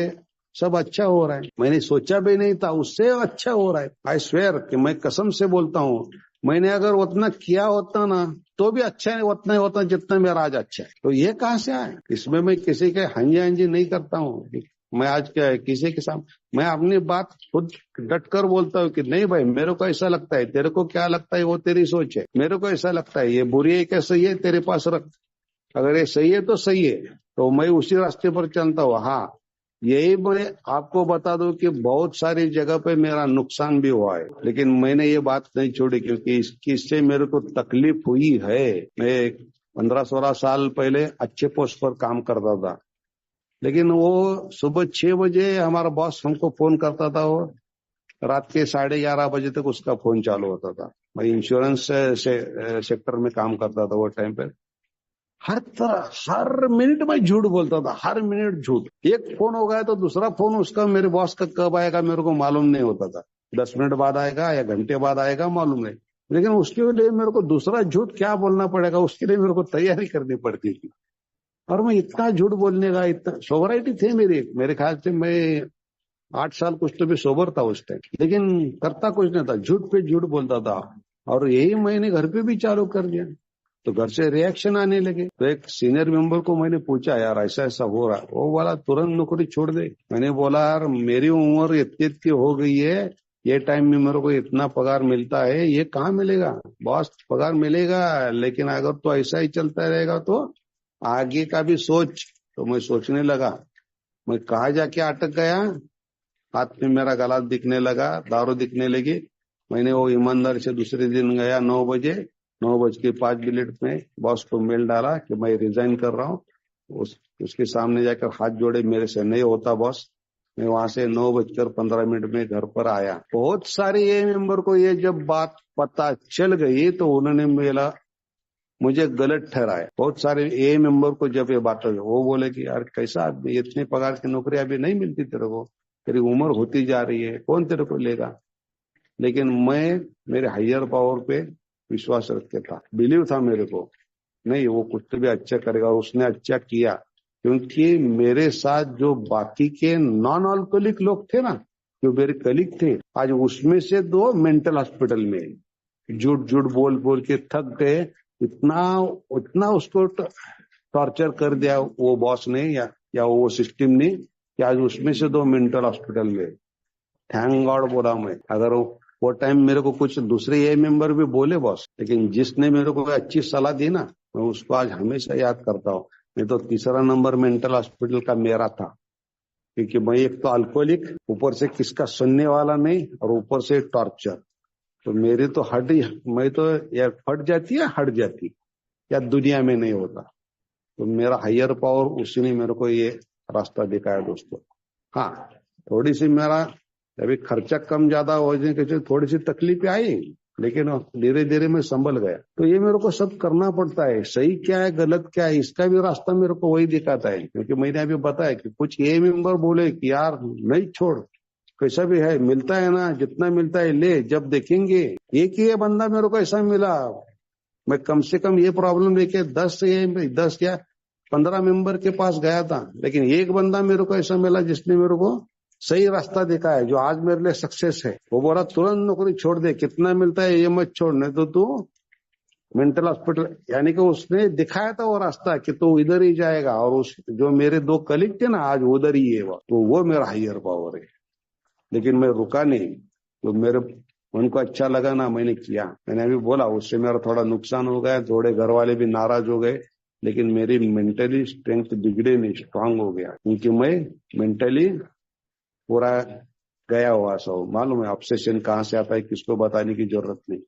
सब अच्छा हो रहा है, मैंने सोचा भी नहीं था उससे अच्छा हो रहा है। आई स्वेयर कि मैं कसम से बोलता हूँ, मैंने अगर उतना किया होता ना तो भी अच्छा है, उतना ही होता जितना मेरा आज अच्छा है। तो ये कहाँ से आया? इसमें मैं किसी के हांजी हांजी नहीं करता हूँ। मैं आज क्या किसी के सामने मैं अपनी बात खुद डट कर बोलता हूँ कि नहीं भाई, मेरे को ऐसा लगता है, तेरे को क्या लगता है वो तेरी सोच है, मेरे को ऐसा लगता है ये बुरी है क्या सही है तेरे पास रख, अगर ये सही है तो सही है, तो मैं उसी रास्ते पर चलता हूँ। हाँ, यही मैं आपको बता दूं कि बहुत सारी जगह पे मेरा नुकसान भी हुआ है, लेकिन मैंने ये बात नहीं छोड़ी, क्योंकि इससे मेरे को तकलीफ हुई है। मैं 15-16 साल पहले अच्छे पोस्ट पर काम करता था, लेकिन वो सुबह 6 बजे हमारा बॉस हमको फोन करता था, वो रात के 11:30 बजे तक उसका फोन चालू होता था। मैं इंश्योरेंस सेक्टर में काम करता था वो टाइम पे। हर तरह हर मिनट में झूठ बोलता था, हर मिनट झूठ। एक फोन हो गया तो दूसरा फोन उसका मेरे बॉस का कब आएगा मेरे को मालूम नहीं होता था। 10 मिनट बाद आएगा या घंटे बाद आएगा मालूम नहीं, लेकिन उसके लिए मेरे को दूसरा झूठ क्या बोलना पड़ेगा उसके लिए मेरे को तैयारी करनी पड़ती थी। और मैं इतना झूठ बोलने का, इतना सोबराइटी थी मेरे ख्याल से मैं 8 साल कुछ तो भी सोबर था उस टाइम, लेकिन करता कुछ नहीं था, झूठ पे झूठ बोलता था। और यही मैंने घर पे भी चालू कर दिया, तो घर से रिएक्शन आने लगे। तो एक सीनियर मेंबर को मैंने पूछा, यार ऐसा ऐसा हो रहा है, वो बोला तुरंत नौकरी छोड़ दे। मैंने बोला यार मेरी उम्र इतनी हो गई है, ये टाइम में मेरे को इतना पगार मिलता है, ये कहाँ मिलेगा बॉस, पगार मिलेगा लेकिन अगर तो ऐसा ही चलता रहेगा तो आगे का भी सोच। तो मैं सोचने लगा, मैं कहाँ जाके अटक गया, हाथ में मेरा गला दिखने लगा, दारू दिखने लगी। मैंने वो ईमानदारी से दूसरे दिन गया 9 बजे, 9:05 में बॉस को मेल डाला कि मैं रिजाइन कर रहा हूँ। उसके सामने जाकर हाथ जोड़े, मेरे से नहीं होता बॉस। मैं वहां से 9:15 में घर पर आया। बहुत सारे ये मेंबर को ये जब बात पता चल गई तो उन्होंने मुझे गलत ठहराया। बहुत सारे ए मेंबर को जब ये बात हुई वो बोले कि यार कैसा आदमी, इतने पगार की नौकरी अभी नहीं मिलती तेरे को, तेरी उम्र होती जा रही है, कौन तेरे को लेगा। लेकिन मैं मेरे हायर पावर पे विश्वास रखते था, बिलीव था मेरे को, नहीं वो कुछ तो भी अच्छा करेगा। और उसने अच्छा किया, क्योंकि मेरे साथ जो बाकी के नॉन अल्कोहलिक लोग थे ना, जो मेरे कलीग थे, आज उसमें से 2 मेंटल हॉस्पिटल में झूठ झूठ बोल बोल के थक गए। इतना उसको टॉर्चर कर दिया वो बॉस ने या वो सिस्टम ने कि आज उसमें से 2 मेंटल हॉस्पिटल में। थैंक गॉड बोला मैं। अगर वो टाइम मेरे को कुछ दूसरे ये मेंबर भी बोले बॉस, लेकिन जिसने मेरे को अच्छी सलाह दी ना, मैं उसको आज हमेशा याद करता हूँ। नहीं तो तीसरा नंबर मेंटल हॉस्पिटल का मेरा था, क्योंकि मैं एक तो अल्कोहलिक, ऊपर से किसका सुनने वाला नहीं, और ऊपर से टॉर्चर। तो मेरी तो मैं तो या फट जाती है हट जाती, या दुनिया में नहीं होता। तो मेरा हायर पावर उसी ने मेरे को ये रास्ता दिखाया दोस्तों। हाँ, थोड़ी सी मेरा अभी खर्चा कम ज्यादा हो जाने के थोड़ी सी तकलीफ आई, लेकिन धीरे धीरे मैं संभल गया। तो ये मेरे को सब करना पड़ता है, सही क्या है गलत क्या है इसका भी रास्ता मेरे को वही दिखाता है। क्योंकि मैंने अभी बताया कि कुछ ये मेंबर बोले कि यार नहीं छोड़, कैसा भी है मिलता है ना, जितना मिलता है ले, जब देखेंगे। एक ही बंदा मेरे को ऐसा मिला, मैं कम से कम ये प्रॉब्लम लेके 10 या 15 मेंबर के पास गया था, लेकिन एक बंदा मेरे को ऐसा मिला जिसने मेरे को सही रास्ता दिखा है, जो आज मेरे लिए सक्सेस है। वो बोला तुरंत नौकरी छोड़ दे, कितना मिलता है ये मत छोड़, नहीं तो तू मेंटल हॉस्पिटल। यानी कि उसने दिखाया था वो रास्ता कि तू इधर ही जाएगा। और उस जो मेरे 2 कलीग थे ना, आज उधर ही है तो वो मेरा हायर पावर है। लेकिन मैं रुका नहीं, तो मेरे उनको अच्छा लगा ना, मैंने किया। मैंने अभी बोला उससे मेरा थोड़ा नुकसान हो गया, थोड़े घर वाले भी नाराज हो गए, लेकिन मेरी मेंटली स्ट्रेंथ बिगड़े नहीं, स्ट्रांग हो गया। क्योंकि मैं मेंटली पूरा गया हुआ सब मालूम है। ऑब्सेशन कहाँ से आता है किसको बताने की जरूरत नहीं।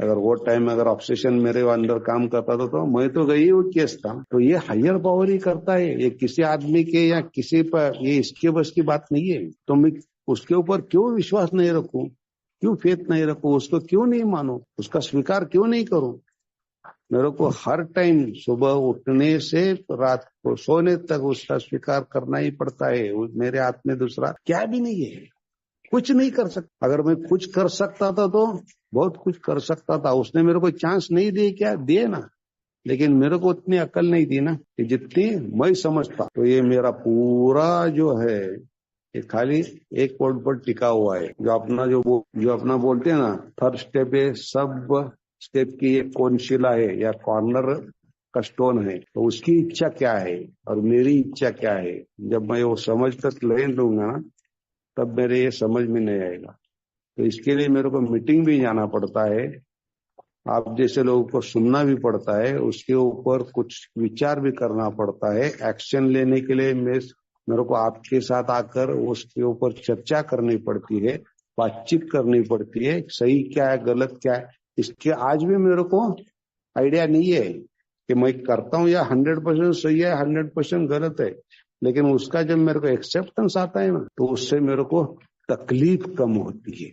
अगर वो टाइम अगर ऑब्सेशन मेरे अंदर काम करता था तो मैं तो गई वो केस था। तो ये हायर पावर ही करता है, ये किसी आदमी के या किसी पर ये इसके बस की बात नहीं है। तो मैं उसके ऊपर क्यों विश्वास नहीं रखूं, क्यों फेथ नहीं रखूं, उसको क्यों नहीं मानूं, उसका स्वीकार क्यों नहीं करूं। मेरे को हर टाइम सुबह उठने से रात को सोने तक उसका स्वीकार करना ही पड़ता है। मेरे हाथ में दूसरा क्या भी नहीं है, कुछ नहीं कर सकता। अगर मैं कुछ कर सकता था तो बहुत कुछ कर सकता था। उसने मेरे को चांस नहीं दिए, क्या दिए ना, लेकिन मेरे को उतनी अकल नहीं दी ना कि जितनी मैं समझता। तो ये मेरा पूरा जो है ये खाली एक पॉइंट पर टिका हुआ है। जो अपना बोलते हैं ना थर्ड स्टेप है, सब स्टेप की एक कोनशिला है या कॉर्नर का स्टोन है। तो उसकी इच्छा क्या है और मेरी इच्छा क्या है, जब मैं वो समझ तक ले लूंगा ना तब मेरे ये समझ में नहीं आएगा। तो इसके लिए मेरे को मीटिंग भी जाना पड़ता है, आप जैसे लोगों को सुनना भी पड़ता है, उसके ऊपर कुछ विचार भी करना पड़ता है। एक्शन लेने के लिए मेरे को आपके साथ आकर उसके ऊपर चर्चा करनी पड़ती है, बातचीत करनी पड़ती है, सही क्या है गलत क्या है। इसके आज भी मेरे को आइडिया नहीं है कि मैं करता हूँ या 100% सही है 100% गलत है। लेकिन उसका जब मेरे को एक्सेप्टेंस आता है ना तो उससे मेरे को तकलीफ कम होती है।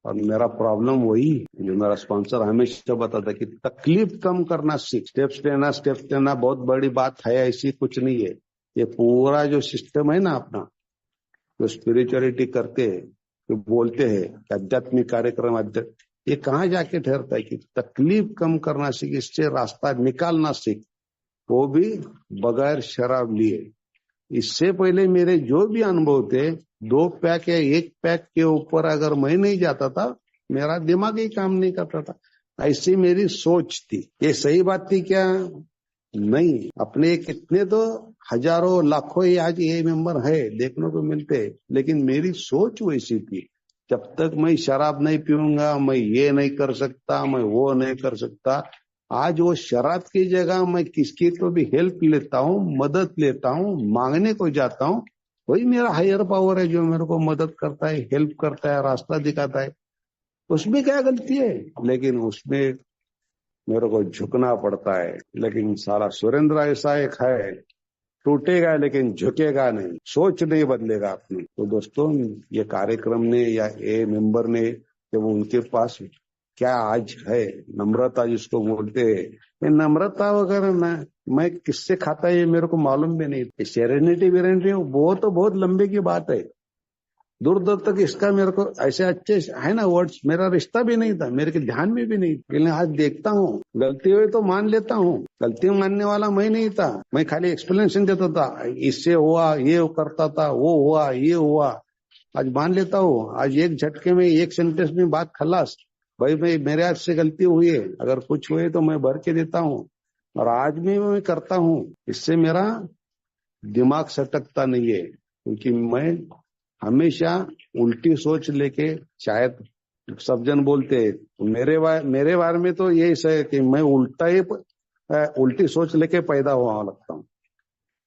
और मेरा प्रॉब्लम वही जो मेरा स्पॉन्सर हमेशा बताता है कि तकलीफ कम करना सीख। स्टेप्स लेना बहुत बड़ी बात है ऐसी कुछ नहीं है। ये पूरा जो सिस्टम है ना अपना, जो स्पिरिचुअलिटी करते हैं, जो बोलते हैं आध्यात्मिक कार्यक्रम, ये कहाँ जाके ठहरता है कि तकलीफ कम करना सीख, इससे रास्ता निकालना सीख, वो भी बगैर शराब लिए। इससे पहले मेरे जो भी अनुभव थे 2 पैक या 1 पैक के ऊपर अगर मैं नहीं जाता था मेरा दिमाग ही काम नहीं करता था। ऐसी मेरी सोच थी। ये सही बात थी क्या? नहीं। अपने कितने तो हजारों लाखों ही आज ये मेंबर है देखने को मिलते, लेकिन मेरी सोच वैसी थी जब तक मैं शराब नहीं पीऊंगा मैं ये नहीं कर सकता, मैं वो नहीं कर सकता। आज वो शराब की जगह मैं किसकी तो भी हेल्प लेता हूँ, मदद लेता हूँ, मांगने को जाता हूँ। वही मेरा हायर पावर है जो मेरे को मदद करता है, हेल्प करता है, रास्ता दिखाता है। उसमें क्या गलती है? लेकिन उसमें मेरे को झुकना पड़ता है। लेकिन सारा सुरेंद्र ऐसा एक है, टूटेगा लेकिन झुकेगा नहीं, सोच नहीं बदलेगा अपनी। तो दोस्तों ये कार्यक्रम ने या ये मेंबर ने जब उनके पास क्या आज है, नम्रता जिसको बोलते हैं, ये नम्रता वगैरह ना मैं किससे खाता है ये मेरे को मालूम भी नहीं। सेरेनिटी वेरेनिटी वो तो बहुत लंबे की बात है, दूर दूर तक इसका मेरे को ऐसे अच्छे है ना वर्ड्स मेरा रिश्ता भी नहीं था, मेरे के ध्यान में भी नहीं। लेकिन आज देखता हूँ गलती हुई तो मान लेता हूँ, गलती मानने वाला मैं नहीं था। मैं खाली एक्सप्लेनेशन देता था, इससे हुआ, ये करता था, वो हुआ, ये हुआ। आज मान लेता हूँ, आज एक झटके में एक सेंटेंस में बात खलास। भाई मेरे हाथ से गलती हुई है, अगर कुछ हुए तो मैं भर के देता हूँ और आज भी मैं करता हूँ। इससे मेरा दिमाग सटकता नहीं है, क्योंकि मैं हमेशा उल्टी सोच लेके, शायद सब जन बोलते हैं मेरे बारे में तो यही है कि मैं उल्टी सोच लेके पैदा हुआ लगता हूँ।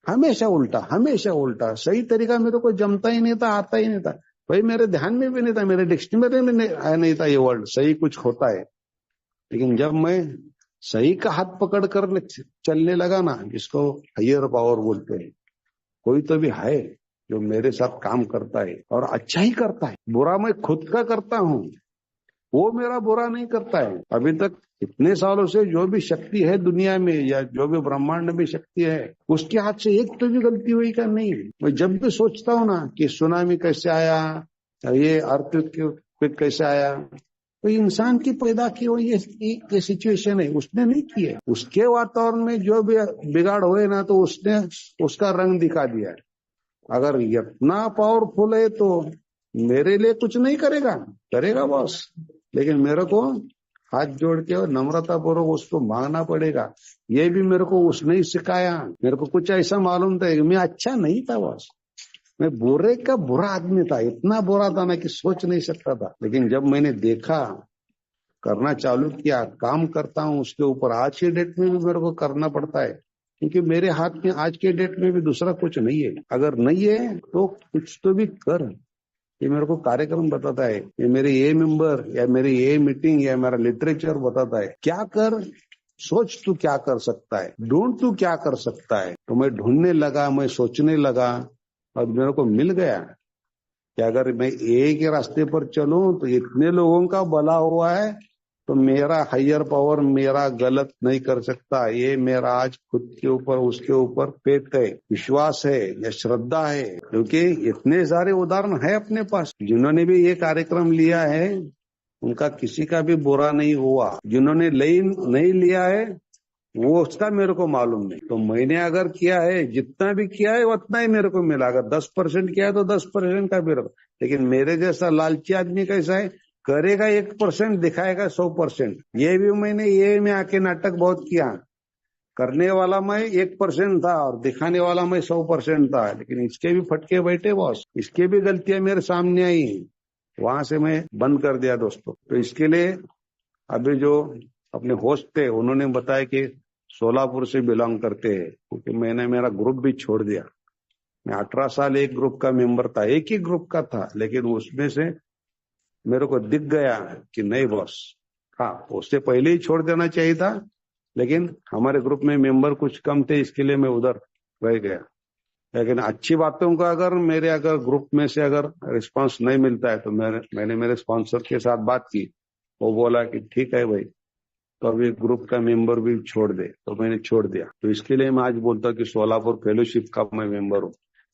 हमेशा उल्टा। सही तरीका मेरे को जमता ही नहीं था, आता ही नहीं था। भाई मेरे ध्यान में भी नहीं था, मेरे डिक्शनरी में नहीं था ये वर्ड सही कुछ होता है। लेकिन जब मैं सही का हाथ पकड़ कर चलने लगा ना, जिसको हायर पावर बोलते हैं, कोई तो भी है जो मेरे साथ काम करता है और अच्छा ही करता है। बुरा मैं खुद का करता हूँ, वो मेरा बुरा नहीं करता है। अभी तक इतने सालों से जो भी शक्ति है दुनिया में या जो भी ब्रह्मांड में शक्ति है, उसके हाथ से एक तो भी गलती हुई का नहीं। मैं जब भी सोचता हूँ ना कि सुनामी कैसे आया, ये अर्थक्वेक कैसे आया, तो इंसान की पैदा की हुई ये सिचुएशन है, उसने नहीं की है। उसके वातावरण में जो भी बिगाड़ हुए ना तो उसने उसका रंग दिखा दिया है। अगर इतना पावरफुल है तो मेरे लिए कुछ नहीं करेगा बॉस। लेकिन मेरे को हाथ जोड़ के और नम्रता पूर्वक उसको मांगना पड़ेगा। ये भी मेरे को उसने ही सिखाया। मेरे को कुछ ऐसा मालूम था, मैं अच्छा नहीं था बॉस, मैं बुरे का बुरा आदमी था, इतना बुरा था ना कि सोच नहीं सकता था। लेकिन जब मैंने देखा, करना चालू किया, काम करता हूँ उसके ऊपर, आज के डेट में भी मेरे को करना पड़ता है, क्योंकि मेरे हाथ में आज के डेट में भी दूसरा कुछ नहीं है। अगर नहीं है तो कुछ तो भी कर, ये मेरे को कार्यक्रम बताता है, ये मेरे ये मेंबर या मेरी ये मीटिंग या मेरा लिटरेचर बताता है। क्या कर, सोच तू क्या कर सकता है, ढूंढ तू क्या कर सकता है। तो मैं ढूंढने लगा, मैं सोचने लगा और मेरे को मिल गया कि अगर मैं एक ही रास्ते पर चलूं तो इतने लोगों का भला हुआ है, तो मेरा हायर पावर मेरा गलत नहीं कर सकता। ये मेरा आज खुद के ऊपर उसके ऊपर फेथ है, विश्वास है या श्रद्धा है, क्योंकि इतने सारे उदाहरण है अपने पास जिन्होंने भी ये कार्यक्रम लिया है, उनका किसी का भी बुरा नहीं हुआ। जिन्होंने नहीं लिया है वो उसका मेरे को मालूम नहीं। तो मैंने अगर किया है, जितना भी किया है उतना ही मेरे को मिला। अगर 10% किया है तो 10% का मेरे को। लेकिन मेरे जैसा लालची आदमी कैसा है, करेगा 1%, दिखाएगा 100%। ये में आके नाटक बहुत किया। करने वाला मैं 1% था और दिखाने वाला मैं 100% था। लेकिन इसके भी फटके बैठे बॉस, इसके भी गलतियां मेरे सामने आई। वहां से मैं बंद कर दिया दोस्तों। तो इसके लिए अभी जो अपने होस्ट थे उन्होंने बताया कि सोलापुर से बिलोंग करते हैं, क्योंकि मैंने मेरा ग्रुप भी छोड़ दिया। मैं 18 साल एक ग्रुप का मेंबर था, एक ही ग्रुप का था, लेकिन उसमें से मेरे को दिख गया कि नहीं बॉस, हाँ उससे पहले ही छोड़ देना चाहिए था, लेकिन हमारे ग्रुप में मेंबर कुछ कम थे, इसके लिए मैं उधर रह गया। लेकिन अच्छी बातों का अगर ग्रुप में से अगर रिस्पांस नहीं मिलता है तो मैंने मेरे स्पॉन्सर के साथ बात की। वो बोला कि ठीक है भाई, तो अभी ग्रुप का मेंबर भी छोड़ दे। तो मैंने छोड़ दिया। तो इसके लिए मैं आज बोलता हूँ कि सोलापुर फेलोशिप का मैं मेंबर हूँ,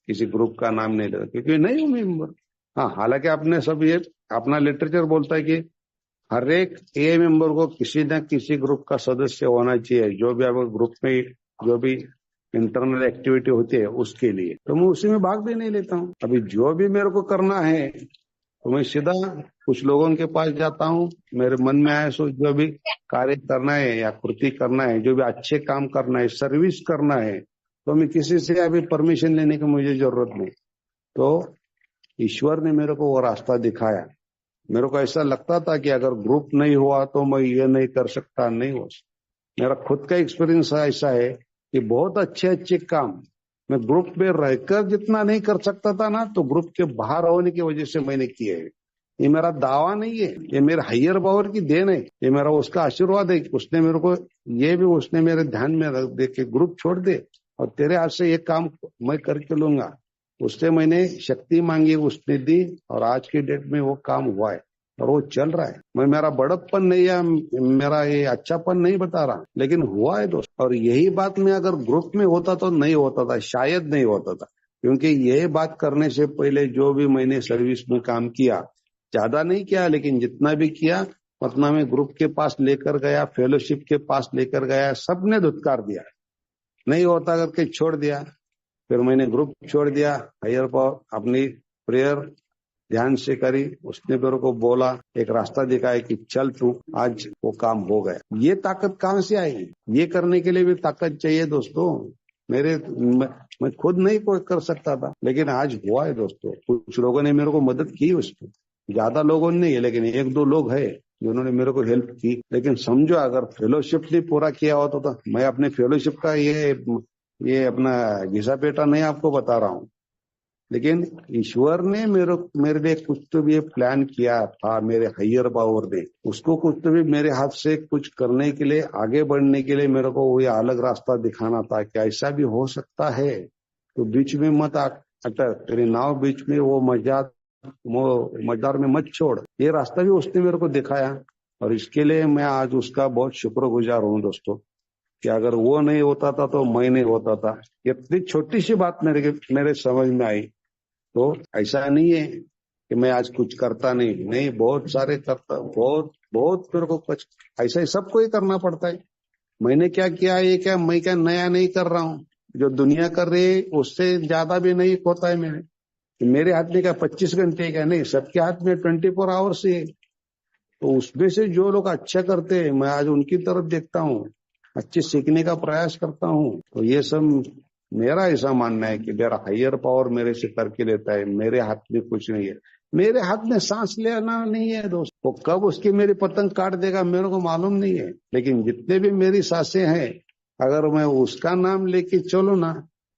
किसी ग्रुप का नाम नहीं लेता, क्योंकि नहीं हूँ मेंबर। हाँ, हालांकि आपने सब ये अपना लिटरेचर बोलता है कि हर एक ए मेंबर को किसी न किसी ग्रुप का सदस्य होना चाहिए, जो भी आप ग्रुप में जो भी इंटरनल एक्टिविटी होती है उसके लिए। तो मैं उसी में भाग भी नहीं लेता हूँ। अभी जो भी मेरे को करना है तो मैं सीधा कुछ लोगों के पास जाता हूँ, मेरे मन में आए सो जो भी कार्य करना है या कृति करना है, जो भी अच्छे काम करना है, सर्विस करना है, तो मैं किसी से अभी परमिशन लेने की मुझे जरूरत नहीं। तो ईश्वर ने मेरे को वो रास्ता दिखाया। मेरे को ऐसा लगता था कि अगर ग्रुप नहीं हुआ तो मैं ये नहीं कर सकता, नहीं हो। मेरा खुद का एक्सपीरियंस ऐसा है कि बहुत अच्छे अच्छे काम मैं ग्रुप में रहकर जितना नहीं कर सकता था ना, तो ग्रुप के बाहर होने की वजह से मैंने किए है। ये मेरा दावा नहीं है, ये मेरे हायर पावर की देन है, ये मेरा उसका आशीर्वाद है। उसने मेरे को उसने मेरे ध्यान में रख दे के ग्रुप छोड़ दे और तेरे हाथ से ये काम मैं करके लूंगा। उससे मैंने शक्ति मांगी, उसने दी, और आज की डेट में वो काम हुआ है और वो चल रहा है। मैं मेरा बड़प्पन नहीं या मेरा ये अच्छापन नहीं बता रहा, लेकिन हुआ है दोस्त। और यही बात मैं अगर ग्रुप में होता तो नहीं होता था, शायद नहीं होता था। क्योंकि ये बात करने से पहले जो भी मैंने सर्विस में काम किया, ज्यादा नहीं किया, लेकिन जितना भी किया उतना मैं ग्रुप के पास लेकर गया, फेलोशिप के पास लेकर गया, सबने धुतकार दिया, नहीं होता करके छोड़ दिया। फिर मैंने ग्रुप छोड़ दिया, हायर पावर अपनी प्रेयर ध्यान से करी। उसने मेरे को बोला, एक रास्ता दिखाया कि चल तू, आज वो काम हो गया। ये ताकत कहाँ से आई? ये करने के लिए भी ताकत चाहिए दोस्तों। मैं खुद नहीं कोई कर सकता था, लेकिन आज हुआ है दोस्तों। कुछ लोगों ने मेरे को मदद की उसमें, ज्यादा लोगों ने नहीं है, लेकिन एक दो लोग है जिन्होंने मेरे को हेल्प की। लेकिन समझो, अगर फेलोशिप नहीं पूरा किया होता तो मैं अपने फेलोशिप का ये अपना घिसा पेटा नहीं आपको बता रहा हूँ। लेकिन ईश्वर ने मेरे लिए कुछ तो भी प्लान किया था, मेरे हायर पावर ने उसको कुछ तो भी मेरे हाथ से कुछ करने के लिए, आगे बढ़ने के लिए मेरे को वो अलग रास्ता दिखाना था कि ऐसा भी हो सकता है। तो बीच में मत अटक, तेरी नाव बीच में वो मझदार में मत छोड़। ये रास्ता भी उसने मेरे को दिखाया और इसके लिए मैं आज उसका बहुत शुक्रगुजार हूँ दोस्तों, कि अगर वो नहीं होता था तो मैं नहीं होता था। इतनी छोटी सी बात मेरे समझ में आई। तो ऐसा नहीं है कि मैं आज कुछ करता नहीं, बहुत सारे करता, बहुत मेरे को कुछ ऐसा ही सबको ही करना पड़ता है। मैंने क्या किया, ये क्या मैं क्या नया नहीं कर रहा हूँ, जो दुनिया कर रही है उससे ज्यादा भी नहीं होता है। मेरे हाथ में क्या 25 घंटे क्या, नहीं, सबके हाथ में 24 आवर्स है। तो उसमें से जो लोग अच्छा करते हैं, मैं आज उनकी तरफ देखता हूँ, अच्छे सीखने का प्रयास करता हूँ। तो ये सब मेरा ऐसा मानना है कि मेरा हायर पावर मेरे से करके देता है। मेरे हाथ में कुछ नहीं है, मेरे हाथ में सांस लेना नहीं है दोस्त। वो कब उसकी मेरी पतंग काट देगा मेरे को मालूम नहीं है। लेकिन जितने भी मेरी सांसें हैं, अगर मैं उसका नाम लेके चलूं ना,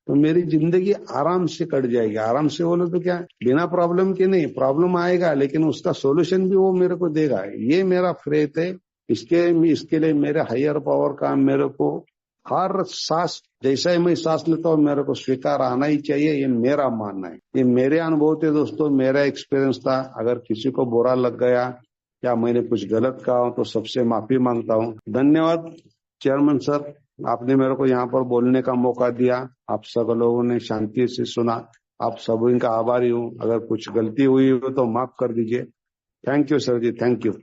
तो मेरी जिंदगी आराम से कट जाएगी। आराम से बोलो तो क्या, बिना प्रॉब्लम के नहीं, प्रॉब्लम आएगा लेकिन उसका सोल्यूशन भी वो मेरे को देगा। ये मेरा फेथ है। इसके लिए मेरे हायर पावर का मेरे को हर सांस, जैसा ही मैं सांस लेता हूँ मेरे को स्वीकार आना ही चाहिए। ये मेरा मानना है, ये मेरे अनुभव थे दोस्तों, मेरा एक्सपीरियंस था। अगर किसी को बुरा लग गया या मैंने कुछ गलत कहा हो तो सबसे माफी मांगता हूँ। धन्यवाद चेयरमैन सर, आपने मेरे को यहाँ पर बोलने का मौका दिया। आप सब लोगों ने शांति से सुना। आप सभी का आभारी हूँ। अगर कुछ गलती हुई हो तो माफ कर दीजिए। Thank you sir ji, thank you.